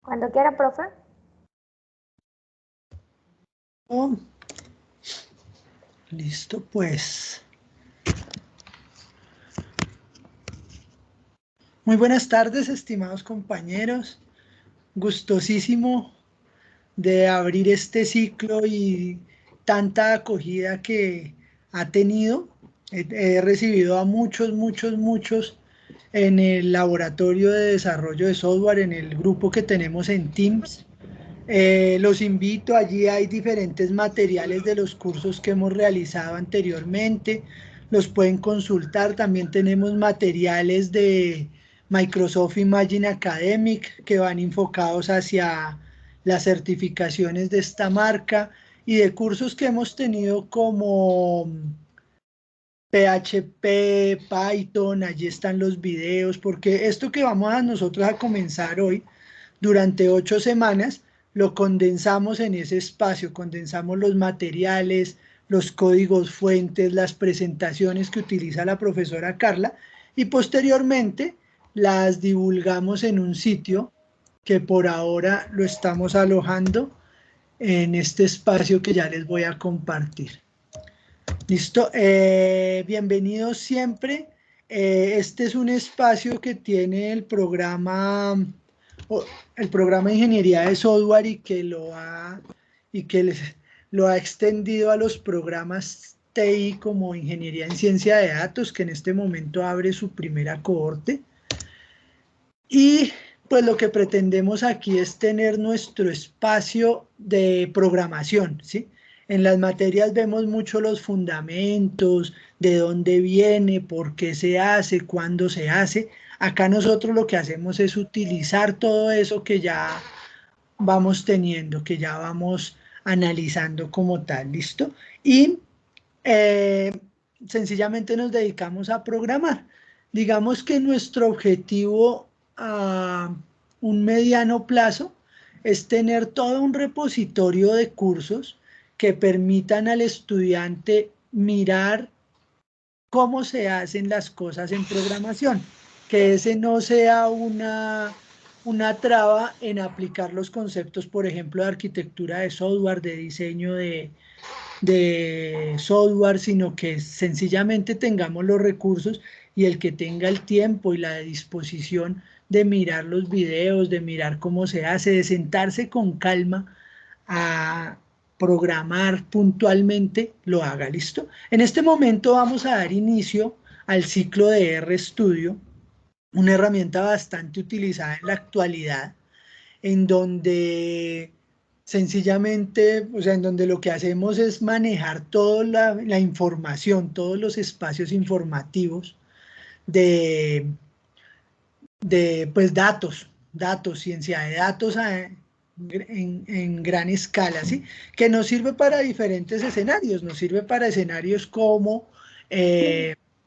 Cuando quiera, profe. Oh, listo, pues. Muy buenas tardes, estimados compañeros. Gustosísimo de abrir este ciclo y tanta acogida que ha tenido. He recibido a muchos en el laboratorio de desarrollo de software, en el grupo que tenemos en Teams. Los invito, allí hay diferentes materiales de los cursos que hemos realizado anteriormente, los pueden consultar. También tenemos materiales de Microsoft Imagine Academic que van enfocados hacia las certificaciones de esta marca y de cursos que hemos tenido como PHP, Python. Allí están los videos, porque esto que vamos a nosotros a comenzar hoy, durante 8 semanas, lo condensamos en ese espacio, condensamos los materiales, los códigos fuentes, las presentaciones que utiliza la profesora Carla y posteriormente las divulgamos en un sitio que por ahora lo estamos alojando en este espacio que ya les voy a compartir. Listo, bienvenidos siempre. Este es un espacio que tiene el programa de Ingeniería de Software y que lo ha extendido a los programas TI como Ingeniería en Ciencia de Datos, que en este momento abre su primera cohorte. Y pues lo que pretendemos aquí es tener nuestro espacio de programación, ¿sí? En las materias vemos mucho los fundamentos, de dónde viene, por qué se hace, cuándo se hace. Acá nosotros lo que hacemos es utilizar todo eso que ya vamos teniendo, que ya vamos analizando como tal, ¿listo? Y sencillamente nos dedicamos a programar. Digamos que nuestro objetivo a un mediano plazo es tener todo un repositorio de cursos que permitan al estudiante mirar cómo se hacen las cosas en programación, que ese no sea una traba en aplicar los conceptos, por ejemplo, de arquitectura de software, de diseño de software, sino que sencillamente tengamos los recursos y el que tenga el tiempo y la disposición de mirar los videos, de mirar cómo se hace, de sentarse con calma a programar puntualmente, lo haga. ¿Listo? En este momento vamos a dar inicio al ciclo de RStudio, una herramienta bastante utilizada en la actualidad, en donde sencillamente, o sea, en donde lo que hacemos es manejar toda la información, todos los espacios informativos de, pues datos, ciencia de datos en gran escala, ¿sí? Que nos sirve para diferentes escenarios, nos sirve para escenarios como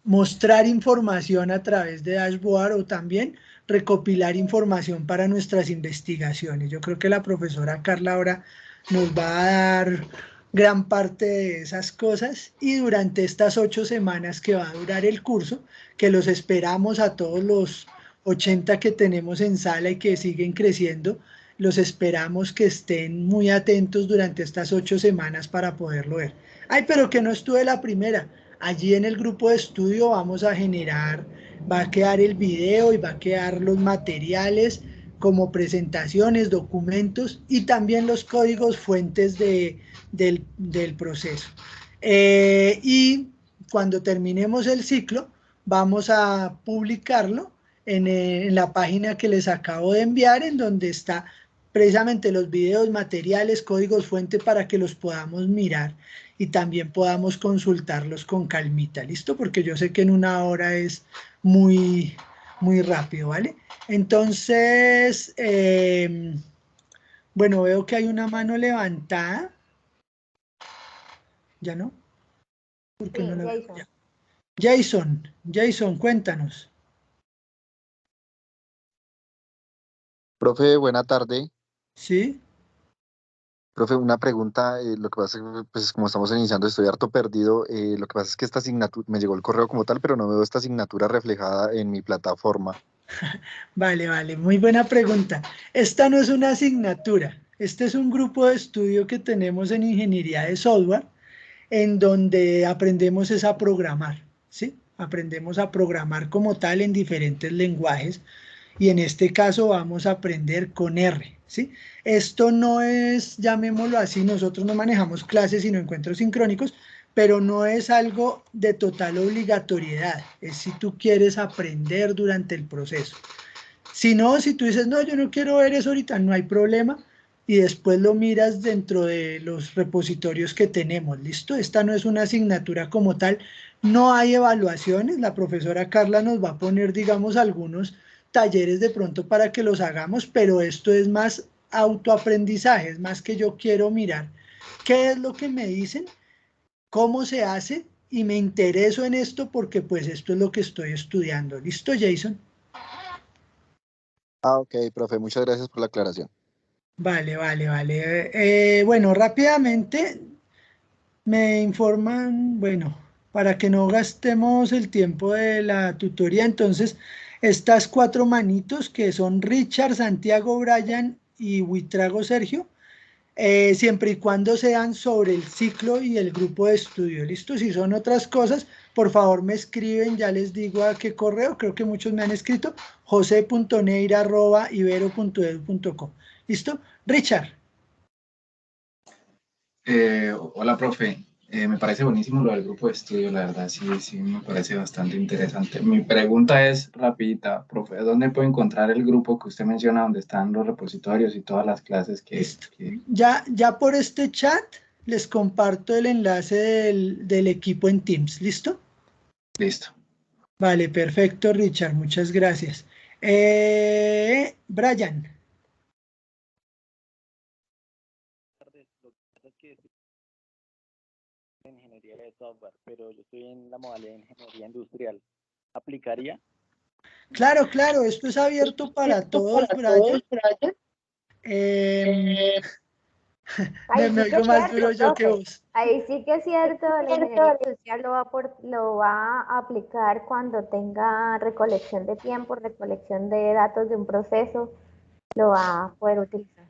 mostrar información a través de dashboard o también recopilar información para nuestras investigaciones. Yo creo que la profesora Carla ahora nos va a dar gran parte de esas cosas y durante estas 8 semanas que va a durar el curso, que los esperamos a todos los 80 que tenemos en sala y que siguen creciendo, los esperamos que estén muy atentos durante estas 8 semanas para poderlo ver. Ay, pero que no estuve la primera. Allí en el grupo de estudio vamos a generar, va a quedar el video y va a quedar los materiales como presentaciones, documentos y también los códigos fuentes del proceso. Y cuando terminemos el ciclo, vamos a publicarlo en la página que les acabo de enviar, en donde está precisamente los videos, materiales, códigos fuente para que los podamos mirar y también podamos consultarlos con calmita, ¿listo? Porque yo sé que en una hora es muy rápido, ¿vale? Entonces, bueno, veo que hay una mano levantada. ¿Ya no? ¿Por qué Sí, no la veo? Jason. Ya. Jason, cuéntanos. Profe, buena tarde. ¿Sí? Profe, una pregunta. Lo que pasa es que, pues, como estamos iniciando, estoy harto perdido. Lo que pasa es que esta asignatura, me llegó el correo como tal, pero no veo esta asignatura reflejada en mi plataforma. Vale, vale, muy buena pregunta. Esta no es una asignatura, este es un grupo de estudio que tenemos en ingeniería de software, en donde aprendemos es a programar, ¿sí? Aprendemos a programar como tal en diferentes lenguajes y en este caso vamos a aprender con R, ¿sí? Esto no es, llamémoslo así, nosotros no manejamos clases sino encuentros sincrónicos, pero no es algo de total obligatoriedad, es si tú quieres aprender durante el proceso. Si no, si tú dices, no, yo no quiero ver eso ahorita, no hay problema, y después lo miras dentro de los repositorios que tenemos, ¿listo? Esta no es una asignatura como tal, no hay evaluaciones, la profesora Carla nos va a poner, digamos, algunos talleres de pronto para que los hagamos, pero esto es más autoaprendizaje, es más que yo quiero mirar qué es lo que me dicen, cómo se hace, y me intereso en esto porque pues esto es lo que estoy estudiando. ¿Listo, Jason? Ah, ok, profe, muchas gracias por la aclaración. Vale, vale, vale. Bueno, rápidamente me informan, bueno, para que no gastemos el tiempo de la tutoría, entonces, estas cuatro manitos que son Richard, Santiago, Brian y Huitrago Sergio, siempre y cuando sean sobre el ciclo y el grupo de estudio, ¿listo? Si son otras cosas, por favor me escriben, ya les digo a qué correo, creo que muchos me han escrito, jose.neira@ibero.edu.co. ¿Listo? Richard. Hola, profe. Me parece buenísimo lo del grupo de estudio, la verdad, sí, sí, me parece bastante interesante. Mi pregunta es rapidita, profe, ¿dónde puedo encontrar el grupo que usted menciona, donde están los repositorios y todas las clases Listo. Ya por este chat les comparto el enlace del equipo en Teams. ¿Listo? Listo. Vale, perfecto, Richard. Muchas gracias. Brian. En ingeniería de software, pero yo estoy en la modalidad de ingeniería industrial. ¿Aplicaría? Claro, claro, esto es abierto para todos, Brian. Eh, Ahí me sí que oigo es más duro cierto, yo que profe. vos. Ahí sí que es cierto, la ingeniería industrial lo va a aplicar cuando tenga recolección de tiempo, recolección de datos de un proceso, lo va a poder utilizar.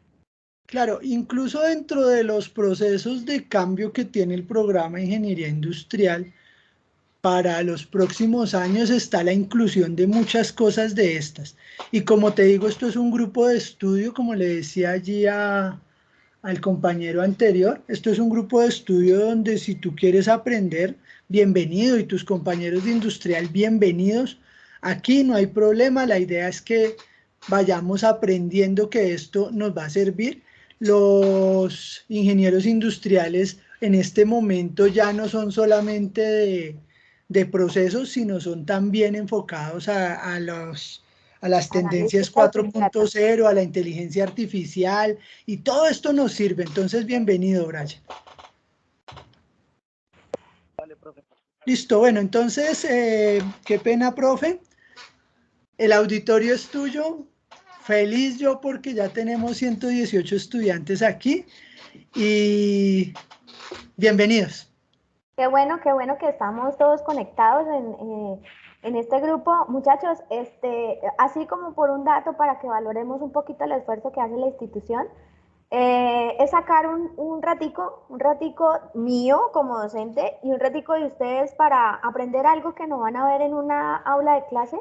Claro, incluso dentro de los procesos de cambio que tiene el programa de ingeniería industrial, para los próximos años está la inclusión de muchas cosas de estas. Y como te digo, esto es un grupo de estudio, como le decía allí al compañero anterior, esto es un grupo de estudio donde si tú quieres aprender, bienvenido, y tus compañeros de industrial, bienvenidos. Aquí no hay problema, la idea es que vayamos aprendiendo que esto nos va a servir. Los ingenieros industriales en este momento ya no son solamente de procesos, sino son también enfocados a las tendencias Analítica y Big Data. 4.0, a la inteligencia artificial, y todo esto nos sirve. Entonces, bienvenido, Brian. Vale, profe. Listo, bueno, entonces, qué pena, profe. El auditorio es tuyo. Feliz yo porque ya tenemos 118 estudiantes aquí y bienvenidos. Qué bueno que estamos todos conectados en este grupo. Muchachos, así como por un dato para que valoremos un poquito el esfuerzo que hace la institución, es sacar un ratico mío como docente y un ratico de ustedes para aprender algo que no van a ver en una aula de clase,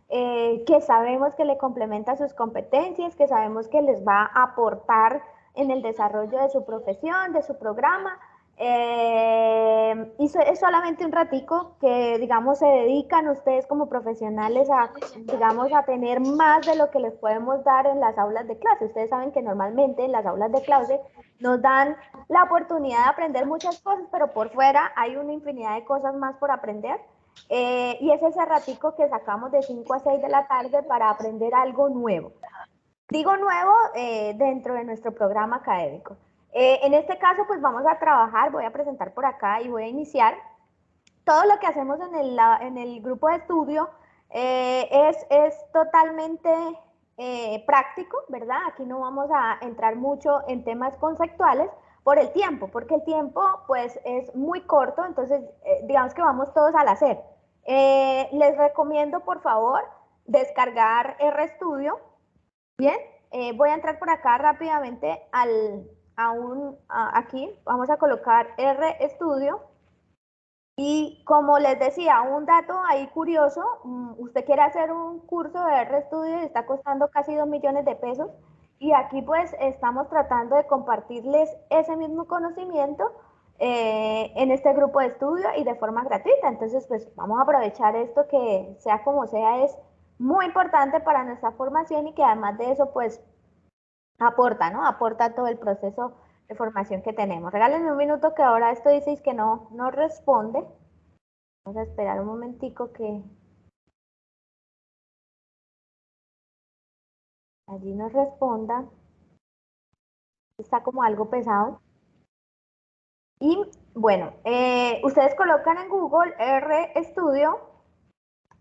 que sabemos que le complementa sus competencias, que sabemos que les va a aportar en el desarrollo de su profesión, de su programa. Y es solamente un ratico que, digamos, se dedican ustedes como profesionales a, digamos, a tener más de lo que les podemos dar en las aulas de clase. Ustedes saben que normalmente en las aulas de clase nos dan la oportunidad de aprender muchas cosas, pero por fuera hay una infinidad de cosas más por aprender. Y es ese ratico que sacamos de 5 a 6 de la tarde para aprender algo nuevo. Digo nuevo dentro de nuestro programa académico. En este caso, pues vamos a trabajar, voy a presentar por acá y voy a iniciar. Todo lo que hacemos en el grupo de estudio es totalmente práctico, ¿verdad? Aquí no vamos a entrar mucho en temas conceptuales por el tiempo, porque el tiempo pues es muy corto, entonces digamos que vamos todos al hacer. Les recomiendo, por favor, descargar RStudio. Bien, voy a entrar por acá rápidamente aquí, vamos a colocar RStudio. Y como les decía, un dato ahí curioso, usted quiere hacer un curso de RStudio y está costando casi 2 millones de pesos, y aquí pues estamos tratando de compartirles ese mismo conocimiento en este grupo de estudio y de forma gratuita. Entonces pues vamos a aprovechar esto, que sea como sea es muy importante para nuestra formación y que además de eso pues aporta, ¿no? Aporta todo el proceso de formación que tenemos. Regálenme un minuto, que ahora esto dice que no responde. Vamos a esperar un momentico que allí nos responda. Está como algo pesado. Y bueno, ustedes colocan en Google RStudio.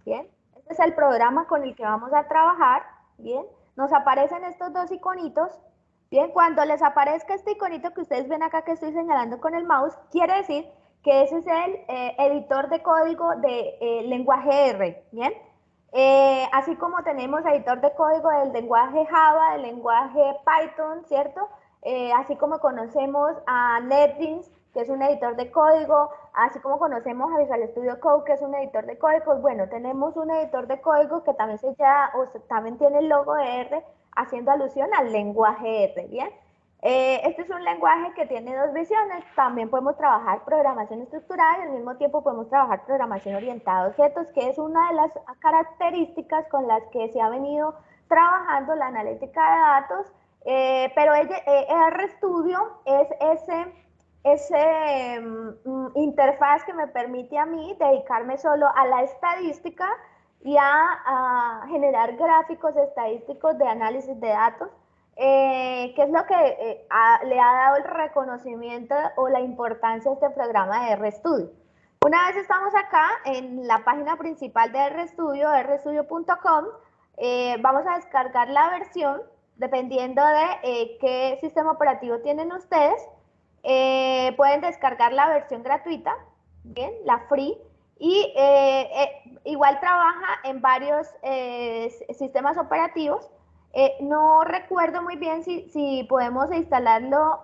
Bien, este es el programa con el que vamos a trabajar. Bien, nos aparecen estos dos iconitos. Bien, cuando les aparezca este iconito que ustedes ven acá que estoy señalando con el mouse, quiere decir que ese es el editor de código de lenguaje R. Bien, así como tenemos editor de código del lenguaje Java, del lenguaje Python, ¿cierto? Así como conocemos a NetBeans, que es un editor de código, así como conocemos a Visual Studio Code, que es un editor de código. Pues bueno, tenemos un editor de código que también también tiene el logo de R, haciendo alusión al lenguaje R, ¿bien? Este es un lenguaje que tiene dos visiones. También podemos trabajar programación estructurada y al mismo tiempo podemos trabajar programación orientada a objetos, que es una de las características con las que se ha venido trabajando la analítica de datos. Pero RStudio es ese interfaz que me permite a mí dedicarme solo a la estadística y a generar gráficos estadísticos de análisis de datos, que es lo que le ha dado el reconocimiento o la importancia a este programa de RStudio. Una vez estamos acá en la página principal de RStudio, rstudio.com, vamos a descargar la versión dependiendo de qué sistema operativo tienen ustedes. Pueden descargar la versión gratuita, bien, la free, y igual trabaja en varios sistemas operativos. No recuerdo muy bien si podemos instalarlo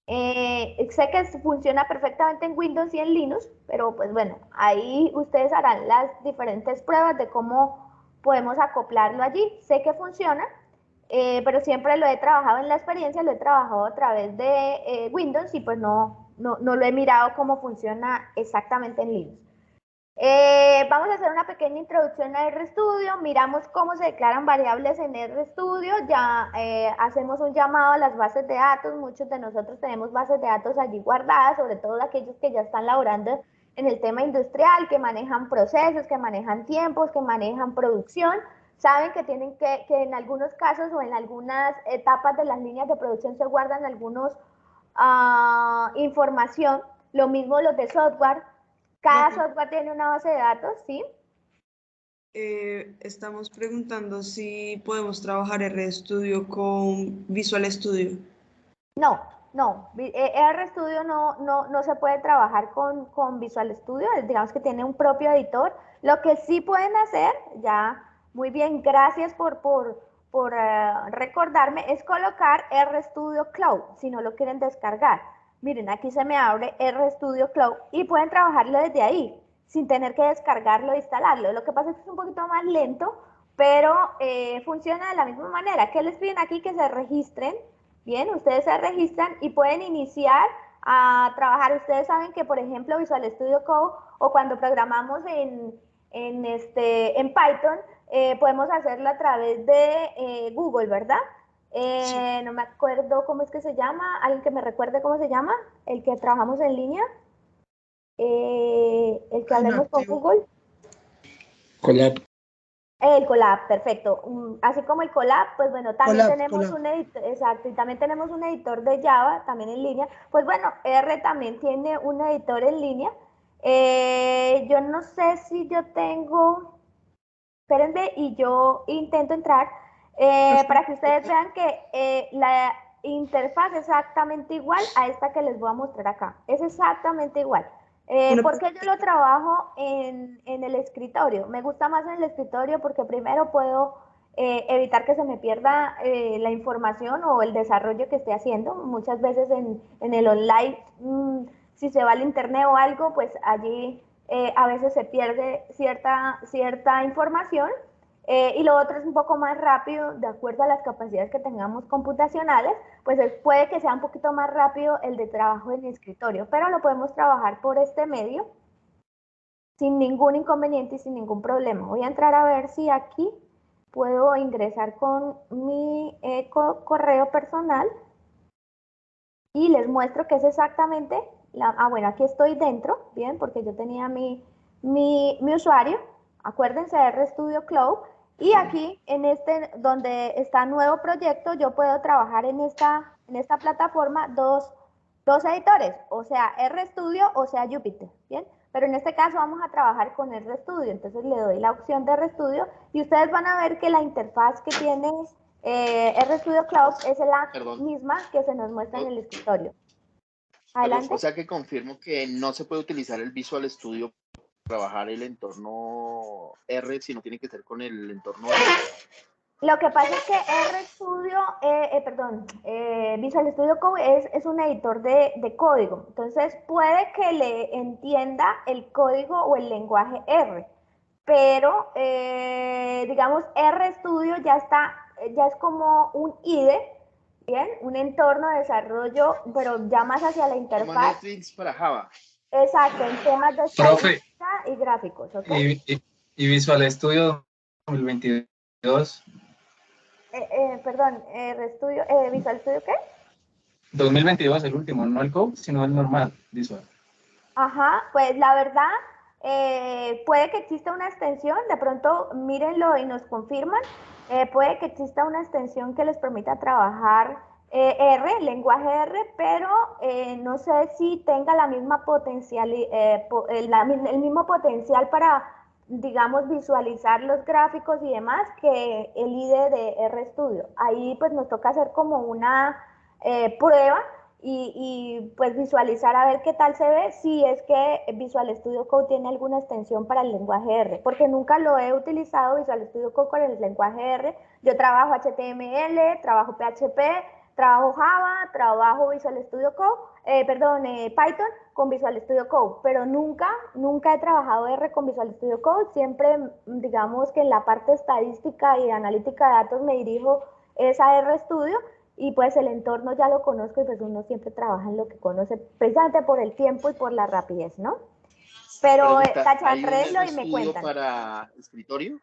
sé que funciona perfectamente en Windows y en Linux, pero pues bueno, ahí ustedes harán las diferentes pruebas de cómo podemos acoplarlo allí. Sé que funciona, pero siempre lo he trabajado en la experiencia, lo he trabajado a través de Windows y pues no lo he mirado cómo funciona exactamente en Linux. Vamos a hacer una pequeña introducción a RStudio, miramos cómo se declaran variables en RStudio, ya hacemos un llamado a las bases de datos. Muchos de nosotros tenemos bases de datos allí guardadas, sobre todo aquellos que ya están laborando en el tema industrial, que manejan procesos, que manejan tiempos, que manejan producción. Saben que tienen que en algunos casos o en algunas etapas de las líneas de producción se guardan algunos información, lo mismo los de software. Cada software tiene una base de datos, ¿sí? Estamos preguntando si podemos trabajar RStudio con Visual Studio. No. RStudio no se puede trabajar con Visual Studio, digamos que tiene un propio editor. Lo que sí pueden hacer, ya muy bien, gracias por recordarme, es colocar RStudio Cloud, si no lo quieren descargar. Miren, aquí se me abre RStudio Cloud y pueden trabajarlo desde ahí, sin tener que descargarlo e instalarlo. Lo que pasa es que es un poquito más lento, pero funciona de la misma manera. ¿Qué les piden aquí? Que se registren. Bien, ustedes se registran y pueden iniciar a trabajar. Ustedes saben que, por ejemplo, Visual Studio Code o cuando programamos en Python, podemos hacerlo a través de Google, ¿verdad? Sí. No me acuerdo cómo es que se llama. ¿Alguien que me recuerde cómo se llama? El que trabajamos en línea. El que hablemos con Google. Colab. El Colab, perfecto. Así como el Colab, pues bueno, también tenemos un editor, exacto, y también tenemos un editor de Java, también en línea. Pues bueno, R también tiene un editor en línea. Yo no sé si yo tengo, espérenme, y yo intento entrar para que ustedes vean que la interfaz es exactamente igual a esta que les voy a mostrar acá. Es exactamente igual. Una ¿Por qué yo lo trabajo en el escritorio? Me gusta más en el escritorio porque primero puedo evitar que se me pierda la información o el desarrollo que esté haciendo. Muchas veces en el online, si se va al internet o algo, pues allí a veces se pierde cierta información. Y lo otro es un poco más rápido, de acuerdo a las capacidades que tengamos computacionales, pues puede que sea un poquito más rápido el de trabajo en el escritorio, pero lo podemos trabajar por este medio sin ningún inconveniente y sin ningún problema. Voy a entrar a ver si aquí puedo ingresar con mi correo personal y les muestro que es exactamente, bueno, aquí estoy dentro, bien, porque yo tenía mi usuario, acuérdense de RStudio Cloud, y aquí en donde está nuevo proyecto, yo puedo trabajar en esta plataforma dos editores, o sea RStudio o sea Jupyter, bien, pero en este caso vamos a trabajar con RStudio, entonces le doy la opción de RStudio y ustedes van a ver que la interfaz que tiene RStudio Cloud es la misma que se nos muestra en el escritorio. Adelante. O sea que confirmo que no se puede utilizar el Visual Studio para trabajar el entorno R, sino tiene que ser con el entorno R. Lo que pasa es que Visual Studio Code es un editor de código, entonces puede que le entienda el código o el lenguaje R, pero digamos RStudio ya es como un IDE, bien, un entorno de desarrollo, pero ya más hacia la interfaz. Como Netflix para Java. Exacto, en temas de estadística y gráficos, ¿ok? Y Visual Studio 2022. ¿Visual Studio qué? 2022, el último, no el Code, sino el normal, Visual. Ajá, pues la verdad, puede que exista una extensión, de pronto mírenlo y nos confirman, puede que exista una extensión que les permita trabajar lenguaje R, pero no sé si tenga la misma el mismo potencial para, digamos, visualizar los gráficos y demás que el IDE de RStudio. Ahí pues nos toca hacer como una prueba y pues visualizar a ver qué tal se ve, si es que Visual Studio Code tiene alguna extensión para el lenguaje R, porque nunca lo he utilizado Visual Studio Code con el lenguaje R. Yo trabajo HTML, trabajo PHP, trabajo Java, trabajo Visual Studio Code, Python con Visual Studio Code, pero nunca he trabajado R con Visual Studio Code. Siempre, digamos que en la parte estadística y analítica de datos me dirijo a RStudio, y pues el entorno ya lo conozco y pues uno siempre trabaja en lo que conoce, precisamente por el tiempo y por la rapidez, ¿no? Pero cacharrelo y me cuentan. ¿Para escritorio?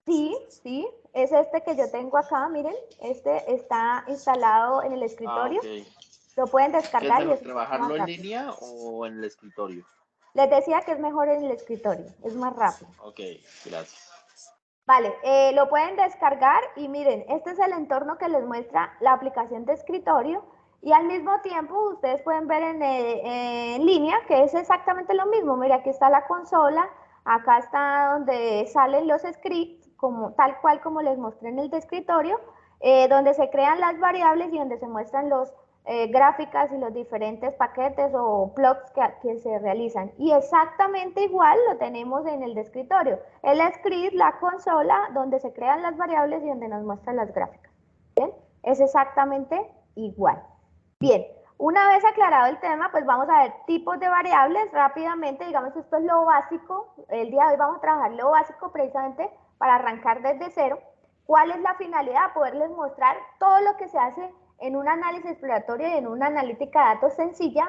Sí, es este que yo tengo acá, miren, este está instalado en el escritorio. Okay. Lo pueden descargar. ¿Es trabajarlo en línea o en el escritorio? Les decía que es mejor en el escritorio, es más rápido. Ok, gracias. Vale, lo pueden descargar y miren, este es el entorno que les muestra la aplicación de escritorio y al mismo tiempo ustedes pueden ver en línea que es exactamente lo mismo. Mira, aquí está la consola, acá está donde salen los scripts, tal cual como les mostré en el de escritorio, donde se crean las variables y donde se muestran los gráficas y los diferentes paquetes o plots que se realizan. Y exactamente igual lo tenemos en el de escritorio. El script, la consola, donde se crean las variables y donde nos muestran las gráficas. ¿Bien? Es exactamente igual. Bien, una vez aclarado el tema, pues vamos a ver tipos de variables rápidamente. Digamos, esto es lo básico. El día de hoy vamos a trabajar lo básico precisamente para arrancar desde cero. ¿Cuál es la finalidad? Poderles mostrar todo lo que se hace en un análisis exploratorio y en una analítica de datos sencilla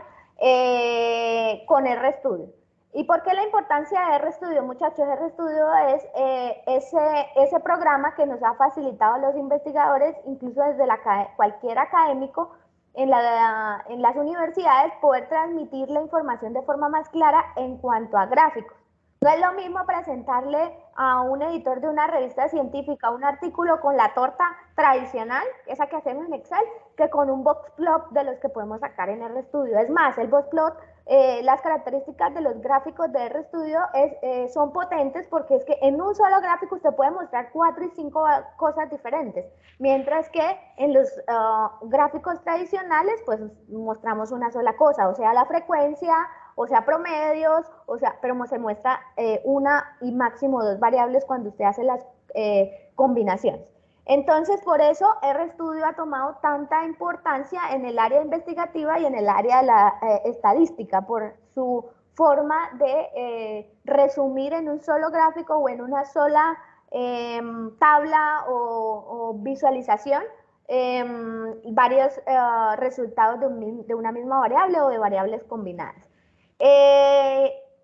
con RStudio. ¿Y por qué la importancia de RStudio, muchachos? RStudio es ese programa que nos ha facilitado a los investigadores, incluso desde cualquier académico en las universidades, poder transmitir la información de forma más clara en cuanto a gráficos. No es lo mismo presentarle a un editor de una revista científica un artículo con la torta tradicional, esa que hacemos en Excel, que con un boxplot de los que podemos sacar en RStudio. Es más, el boxplot, las características de los gráficos de RStudio son potentes porque es que en un solo gráfico usted puede mostrar 4 y 5 cosas diferentes, mientras que en los gráficos tradicionales pues mostramos una sola cosa, o sea, la frecuencia o sea promedios, o sea, pero se muestra una y máximo dos variables cuando usted hace las combinaciones. Entonces, por eso RStudio ha tomado tanta importancia en el área investigativa y en el área de la estadística, por su forma de resumir en un solo gráfico o en una sola tabla o visualización varios resultados de una misma variable o de variables combinadas.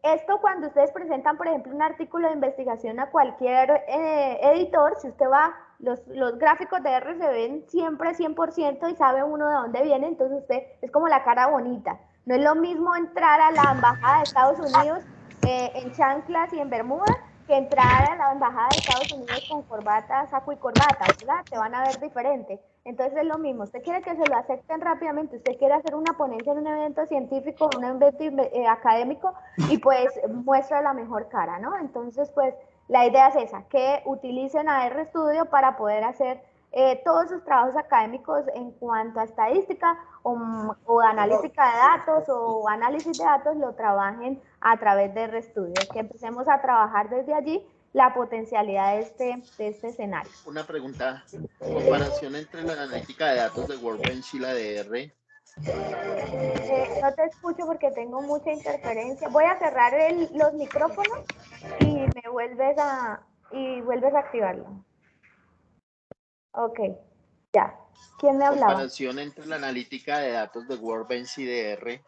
Esto cuando ustedes presentan, por ejemplo, un artículo de investigación a cualquier editor, si usted va, los gráficos de R se ven siempre 100% y sabe uno de dónde viene, entonces usted es como la cara bonita. No es lo mismo entrar a la embajada de Estados Unidos en chanclas y en bermudas que entrar a la embajada de Estados Unidos con corbata, saco y corbata, ¿verdad? Te van a ver diferente. Entonces es lo mismo, usted quiere que se lo acepten rápidamente, usted quiere hacer una ponencia en un evento científico, un evento académico, y pues muestra la mejor cara, ¿no? Entonces, pues la idea es esa, que utilicen a RStudio para poder hacer todos sus trabajos académicos en cuanto a estadística o analítica de datos o análisis de datos, lo trabajen a través de RStudio, que empecemos a trabajar desde allí la potencialidad de este escenario. Una pregunta, comparación entre la analítica de datos de Workbench y la de R. No te escucho porque tengo mucha interferencia. Voy a cerrar los micrófonos y vuelves a activarlo. Ok, ya. ¿Quién me hablaba? Comparación entre la analítica de datos de Workbench y de R.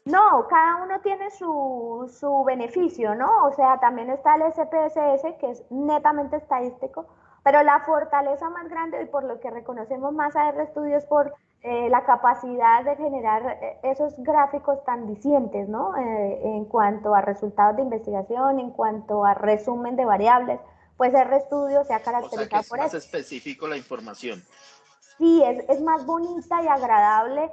No, cada uno tiene su beneficio, ¿no? O sea, también está el SPSS, que es netamente estadístico, pero la fortaleza más grande y por lo que reconocemos más a RStudio es por la capacidad de generar esos gráficos tan dicientes, ¿no? En cuanto a resultados de investigación, en cuanto a resumen de variables, pues RStudio se ha caracterizado por eso. O sea, que es más específico la información. Sí, es más bonita y agradable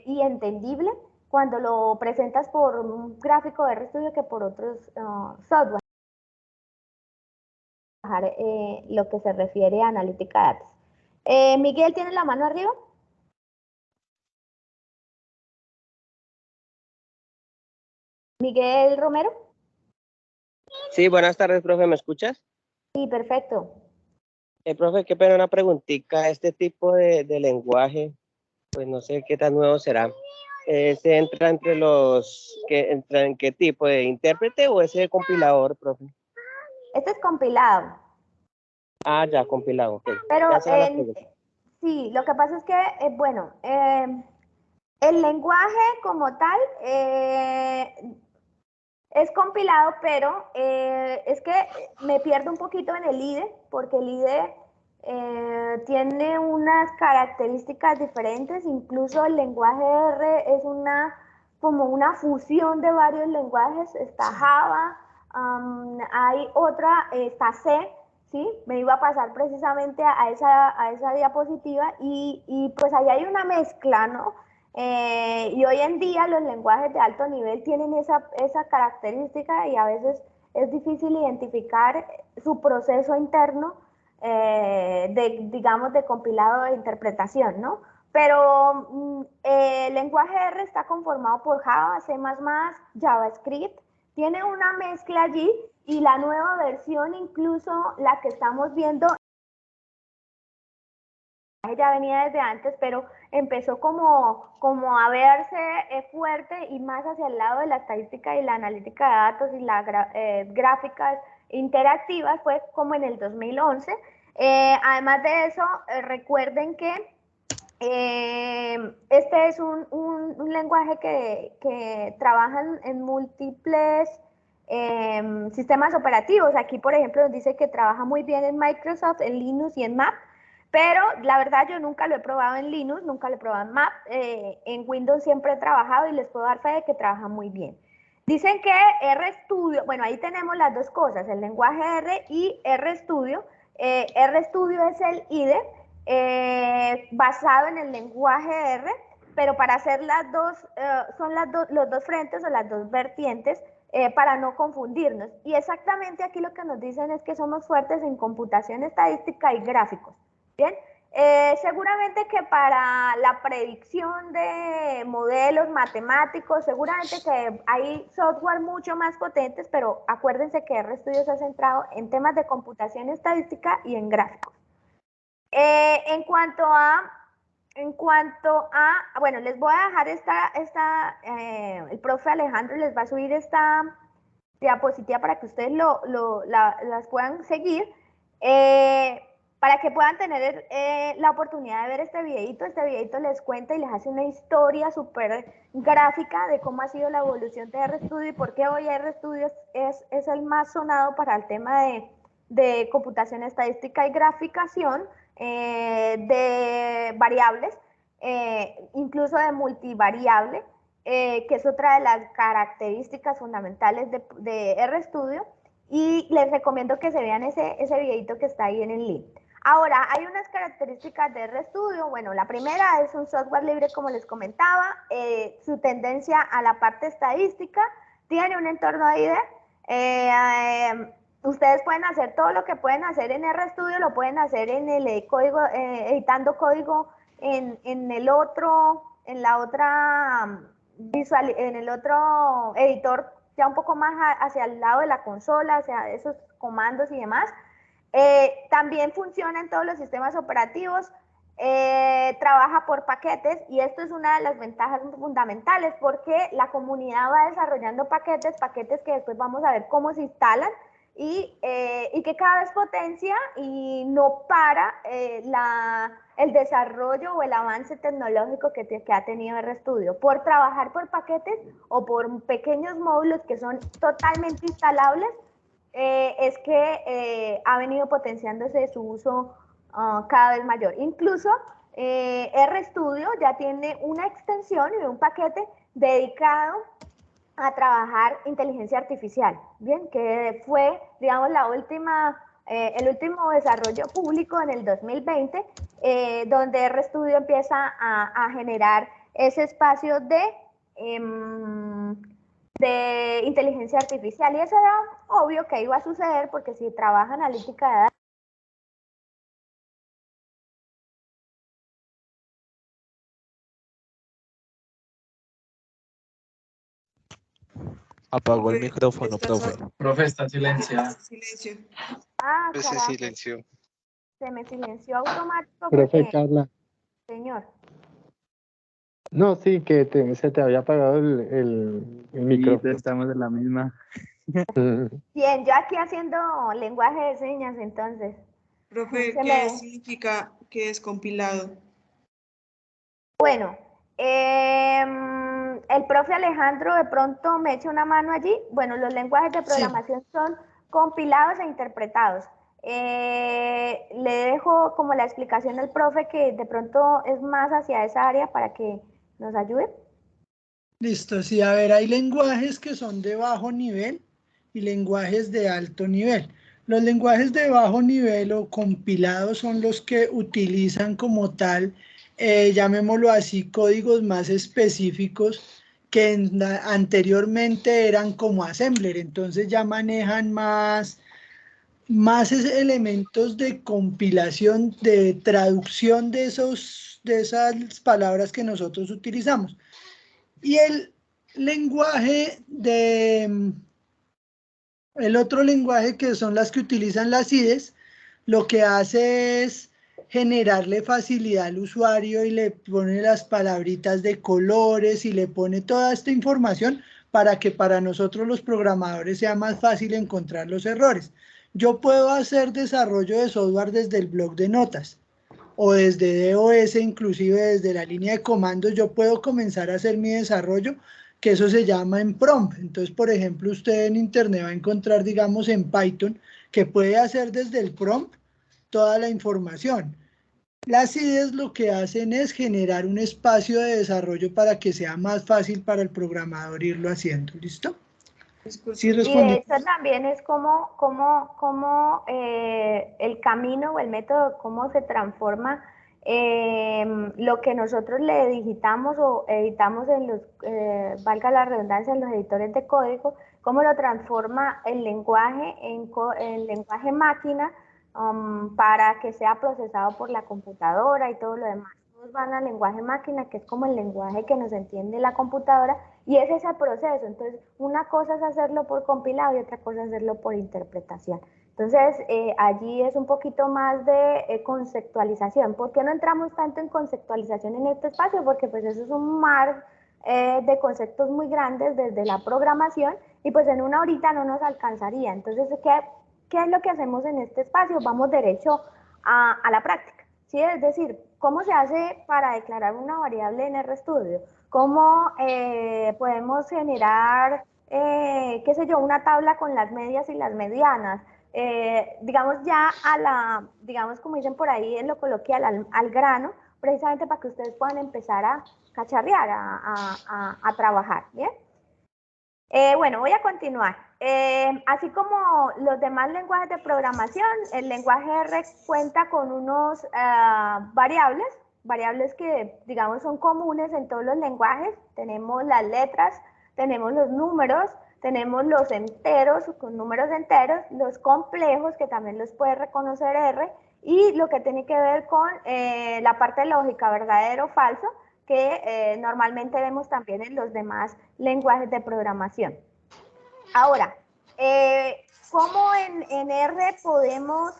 y entendible cuando lo presentas por un gráfico de RStudio que por otros software. Lo que se refiere a analítica de datos. Miguel, ¿tiene la mano arriba? Miguel Romero. Sí, buenas tardes, profe, ¿me escuchas? Sí, perfecto. Profe, qué pena una preguntita. Este tipo de lenguaje, pues no sé qué tan nuevo será. ¿Se entra entre ¿en qué tipo de intérprete o ese compilador, profe? Este es compilado. Ah, ya, compilado, ok. Pero sí, lo que pasa es que, bueno, el lenguaje como tal es compilado, pero es que me pierdo un poquito en el IDE, porque el IDE tiene unas características diferentes, incluso el lenguaje R es como una fusión de varios lenguajes, está Java, hay otra, está C, ¿sí? Me iba a pasar precisamente a esa diapositiva y pues ahí hay una mezcla, ¿no? Y hoy en día los lenguajes de alto nivel tienen esa característica y a veces es difícil identificar su proceso interno digamos, de compilado de interpretación, ¿no? Pero el lenguaje R está conformado por Java, C++, JavaScript, tiene una mezcla allí y la nueva versión, incluso la que estamos viendo, ya venía desde antes, pero empezó como a verse fuerte y más hacia el lado de la estadística y la analítica de datos y las gráficas interactivas, fue como en el 2011. Además de eso, recuerden que este es un lenguaje que trabaja en múltiples sistemas operativos. Aquí, por ejemplo, nos dice que trabaja muy bien en Microsoft, en Linux y en Mac. Pero la verdad yo nunca lo he probado en Linux, nunca lo he probado en Mac, en Windows siempre he trabajado y les puedo dar fe de que trabaja muy bien. Dicen que RStudio, bueno, ahí tenemos las dos cosas, el lenguaje R y RStudio. RStudio es el IDE basado en el lenguaje R, pero para hacer las dos, son los dos frentes o las dos vertientes para no confundirnos. Y exactamente aquí lo que nos dicen es que somos fuertes en computación estadística y gráficos. Bien, Seguramente que para la predicción de modelos matemáticos, seguramente que hay software mucho más potentes, pero acuérdense que RStudio se ha centrado en temas de computación estadística y en gráficos. En cuanto a, bueno, les voy a dejar el profe Alejandro les va a subir esta diapositiva para que ustedes las puedan seguir. Para que puedan tener la oportunidad de ver este videito les cuenta y les hace una historia súper gráfica de cómo ha sido la evolución de RStudio y por qué hoy RStudio es el más sonado para el tema de computación estadística y graficación de variables, incluso de multivariable, que es otra de las características fundamentales de RStudio. Y les recomiendo que se vean ese videito que está ahí en el link. Ahora, hay unas características de RStudio. Bueno, la primera es un software libre, como les comentaba, su tendencia a la parte estadística, tiene un entorno de IDE. Ustedes pueden hacer todo lo que pueden hacer en RStudio, lo pueden hacer en el código, editando código en el otro editor, ya un poco más hacia el lado de la consola, hacia esos comandos y demás. También funciona en todos los sistemas operativos, trabaja por paquetes y esto es una de las ventajas fundamentales porque la comunidad va desarrollando paquetes que después vamos a ver cómo se instalan y que cada vez potencia y no para el desarrollo o el avance tecnológico que ha tenido RStudio. Por trabajar por paquetes o por pequeños módulos que son totalmente instalables, es que ha venido potenciándose su uso cada vez mayor. Incluso RStudio ya tiene una extensión y un paquete dedicado a trabajar inteligencia artificial, bien, que fue, digamos, el último desarrollo público en el 2020, donde RStudio empieza a generar ese espacio de inteligencia artificial, y eso era obvio que iba a suceder porque si trabaja analítica de datos. Apagó el micrófono, profe. Profe, está silenciado. Silencio. Ah, Se carajo, silenció. se me silenció automático Profe porque, Carla. señor. No, sí, que se te había apagado el micrófono. Estamos en la misma. Bien, yo aquí haciendo lenguaje de señas, entonces. Profe, ¿qué significa que es compilado? Bueno, el profe Alejandro de pronto me echa una mano allí. Bueno, los lenguajes de programación son compilados e interpretados. Le dejo como la explicación al profe que de pronto es más hacia esa área para que nos ayude. Listo, sí, a ver, hay lenguajes que son de bajo nivel y lenguajes de alto nivel. Los lenguajes de bajo nivel o compilados son los que utilizan como tal, llamémoslo así, códigos más específicos que anteriormente eran como assembler, entonces ya manejan más elementos de compilación, de traducción de esas palabras que nosotros utilizamos. Y el otro lenguaje, que son las que utilizan las IDEs, lo que hace es generarle facilidad al usuario y le pone las palabritas de colores y le pone toda esta información para que para nosotros los programadores sea más fácil encontrar los errores. Yo puedo hacer desarrollo de software desde el bloc de notas o desde DOS, inclusive desde la línea de comandos, yo puedo comenzar a hacer mi desarrollo, que eso se llama en prompt. Entonces, por ejemplo, usted en internet va a encontrar, digamos, en Python, que puede hacer desde el prompt toda la información. Las IDEs lo que hacen es generar un espacio de desarrollo para que sea más fácil para el programador irlo haciendo. ¿Listo? Sí, y de hecho también es como el camino o el método, cómo se transforma lo que nosotros le digitamos o editamos en los, valga la redundancia, en los editores de código, cómo lo transforma el lenguaje en lenguaje máquina para que sea procesado por la computadora y todo lo demás. Todos van al lenguaje máquina, que es como el lenguaje que nos entiende la computadora, y es ese proceso. Entonces, una cosa es hacerlo por compilado y otra cosa es hacerlo por interpretación. Entonces, allí es un poquito más de conceptualización. ¿Por qué no entramos tanto en conceptualización en este espacio? Porque pues eso es un mar de conceptos muy grandes desde la programación y pues en una horita no nos alcanzaría. Entonces, ¿qué es lo que hacemos en este espacio? Vamos derecho a la práctica, ¿sí? Es decir, ¿cómo se hace para declarar una variable en RStudio? ¿Cómo podemos generar, qué sé yo, una tabla con las medias y las medianas? Digamos ya digamos como dicen por ahí en lo coloquial, al grano, precisamente para que ustedes puedan empezar a cacharrear, a trabajar, ¿bien? Bueno, voy a continuar. Así como los demás lenguajes de programación, el lenguaje R cuenta con unos variables que, digamos, son comunes en todos los lenguajes. Tenemos las letras, tenemos los números, tenemos los enteros, con números enteros, los complejos, que también los puede reconocer R, y lo que tiene que ver con la parte lógica, verdadero o falso, que normalmente vemos también en los demás lenguajes de programación. Ahora, ¿cómo en R podemos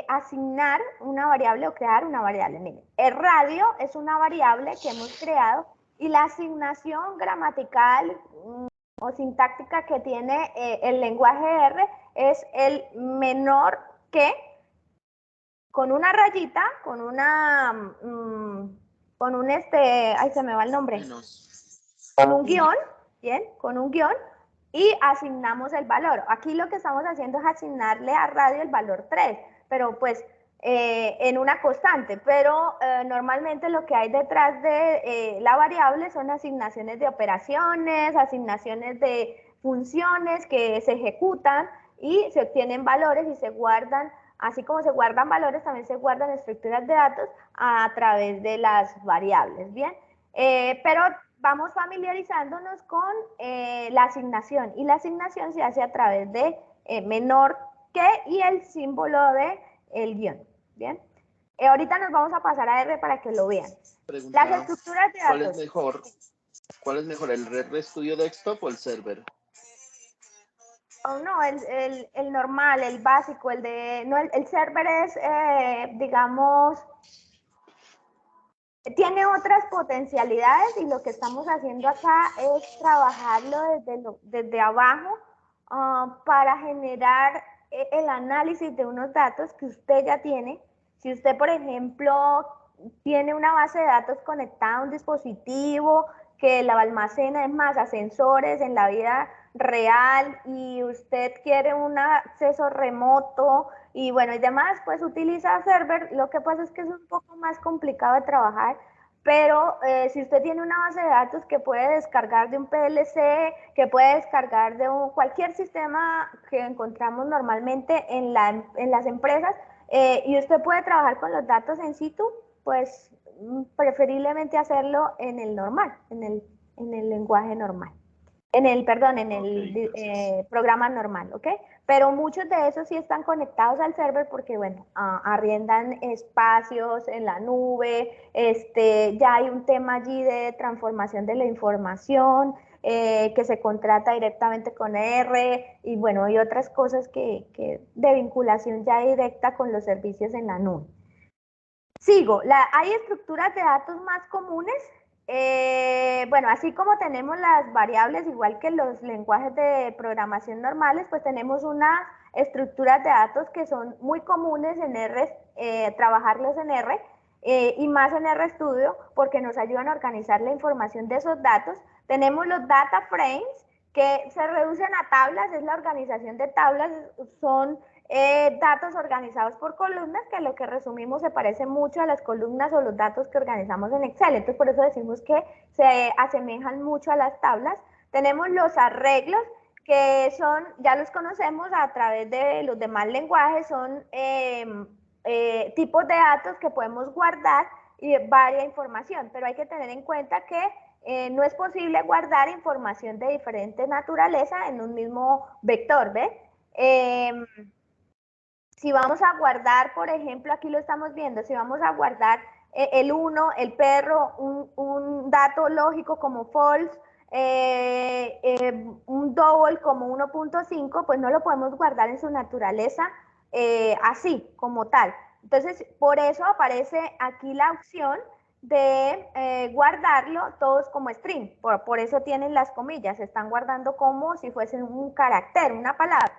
asignar una variable o crear una variable? Miren, el radio es una variable que hemos creado y la asignación gramatical o sintáctica que tiene el lenguaje R es el menor que, con una rayita, con una... con un ay, se me va el nombre, con un guión, bien, con un guión, y asignamos el valor. Aquí lo que estamos haciendo es asignarle a radio el valor 3, pero pues en una constante, pero normalmente lo que hay detrás de la variable son asignaciones de operaciones, asignaciones de funciones que se ejecutan y se obtienen valores y se guardan. Así como se guardan valores, también se guardan estructuras de datos a través de las variables, ¿bien? Pero vamos familiarizándonos con la asignación, y la asignación se hace a través de menor que y el símbolo de el guión, ¿bien? Ahorita nos vamos a pasar a R para que lo vean. Las estructuras de datos. ¿Cuál es mejor, el RStudio Desktop o el server? Oh, no, el normal, el básico, el de... No, el server es, digamos, tiene otras potencialidades, y lo que estamos haciendo acá es trabajarlo desde abajo para generar el análisis de unos datos que usted ya tiene. Si usted, por ejemplo, tiene una base de datos conectada a un dispositivo que la almacena, es más, a sensores en la vida real, y usted quiere un acceso remoto y bueno y demás, pues utiliza server. Lo que pasa es que es un poco más complicado de trabajar, pero si usted tiene una base de datos que puede descargar de un PLC, que puede descargar de cualquier sistema que encontramos normalmente en las empresas, y usted puede trabajar con los datos en situ, pues preferiblemente hacerlo en el normal, en el lenguaje normal. En el programa normal, ¿ok? Pero muchos de esos sí están conectados al server porque, bueno, arriendan espacios en la nube, ya hay un tema allí de transformación de la información, que se contrata directamente con R, y bueno, hay otras cosas que de vinculación ya directa con los servicios en la nube. Sigo, hay estructuras de datos más comunes. Bueno, así como tenemos las variables, igual que los lenguajes de programación normales, pues tenemos unas estructuras de datos que son muy comunes en R, trabajarlos en R, y más en RStudio, porque nos ayudan a organizar la información de esos datos. Tenemos los data frames, que se reducen a tablas, es la organización de tablas, son datos organizados por columnas, que lo que resumimos se parece mucho a las columnas o los datos que organizamos en Excel. Entonces, por eso decimos que se asemejan mucho a las tablas. Tenemos los arreglos, que son, ya los conocemos a través de los demás lenguajes, son tipos de datos que podemos guardar y varia información, pero hay que tener en cuenta que no es posible guardar información de diferente naturaleza en un mismo vector, ¿ve? Si vamos a guardar, por ejemplo, aquí lo estamos viendo, si vamos a guardar el 1, el perro, un dato lógico como false, un double como 1.5, pues no lo podemos guardar en su naturaleza así, como tal. Entonces, por eso aparece aquí la opción de guardarlo todos como string. Por eso tienen las comillas, se están guardando como si fuesen un carácter, una palabra.